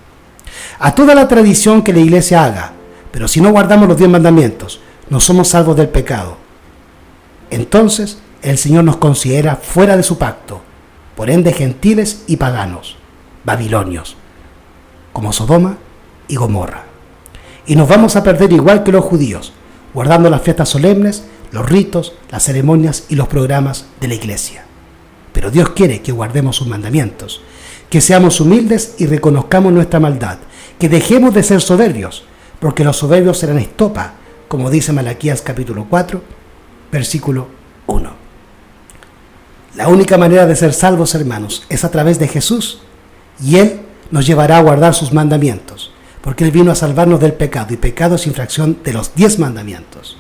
A: a toda la tradición que la iglesia haga, pero si no guardamos los 10 mandamientos, no somos salvos del pecado. Entonces el Señor nos considera fuera de su pacto, por ende gentiles y paganos, babilonios, como Sodoma y Gomorra. Y nos vamos a perder igual que los judíos, guardando las fiestas solemnes, los ritos, las ceremonias y los programas de la iglesia. Pero Dios quiere que guardemos sus mandamientos, que seamos humildes y reconozcamos nuestra maldad, que dejemos de ser soberbios, porque los soberbios serán estopa, como dice Malaquías capítulo 4, versículo 1. La única manera de ser salvos, hermanos, es a través de Jesús, y Él nos llevará a guardar sus mandamientos, porque Él vino a salvarnos del pecado, y pecado es infracción de los 10 mandamientos.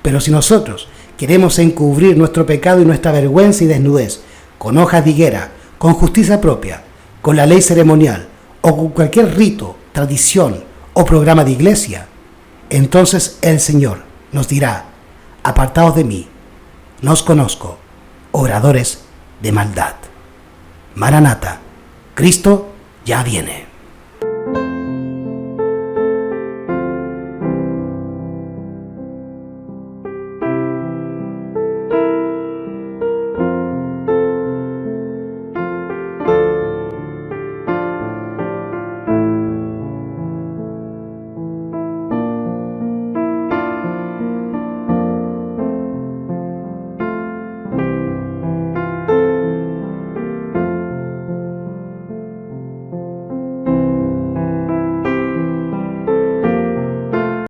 A: Pero si nosotros queremos encubrir nuestro pecado y nuestra vergüenza y desnudez con hojas de higuera, con justicia propia, con la ley ceremonial o con cualquier rito, tradición o programa de iglesia, entonces el Señor nos dirá: apartaos de mí, no os conozco, obradores de maldad. Maranata, Cristo ya viene.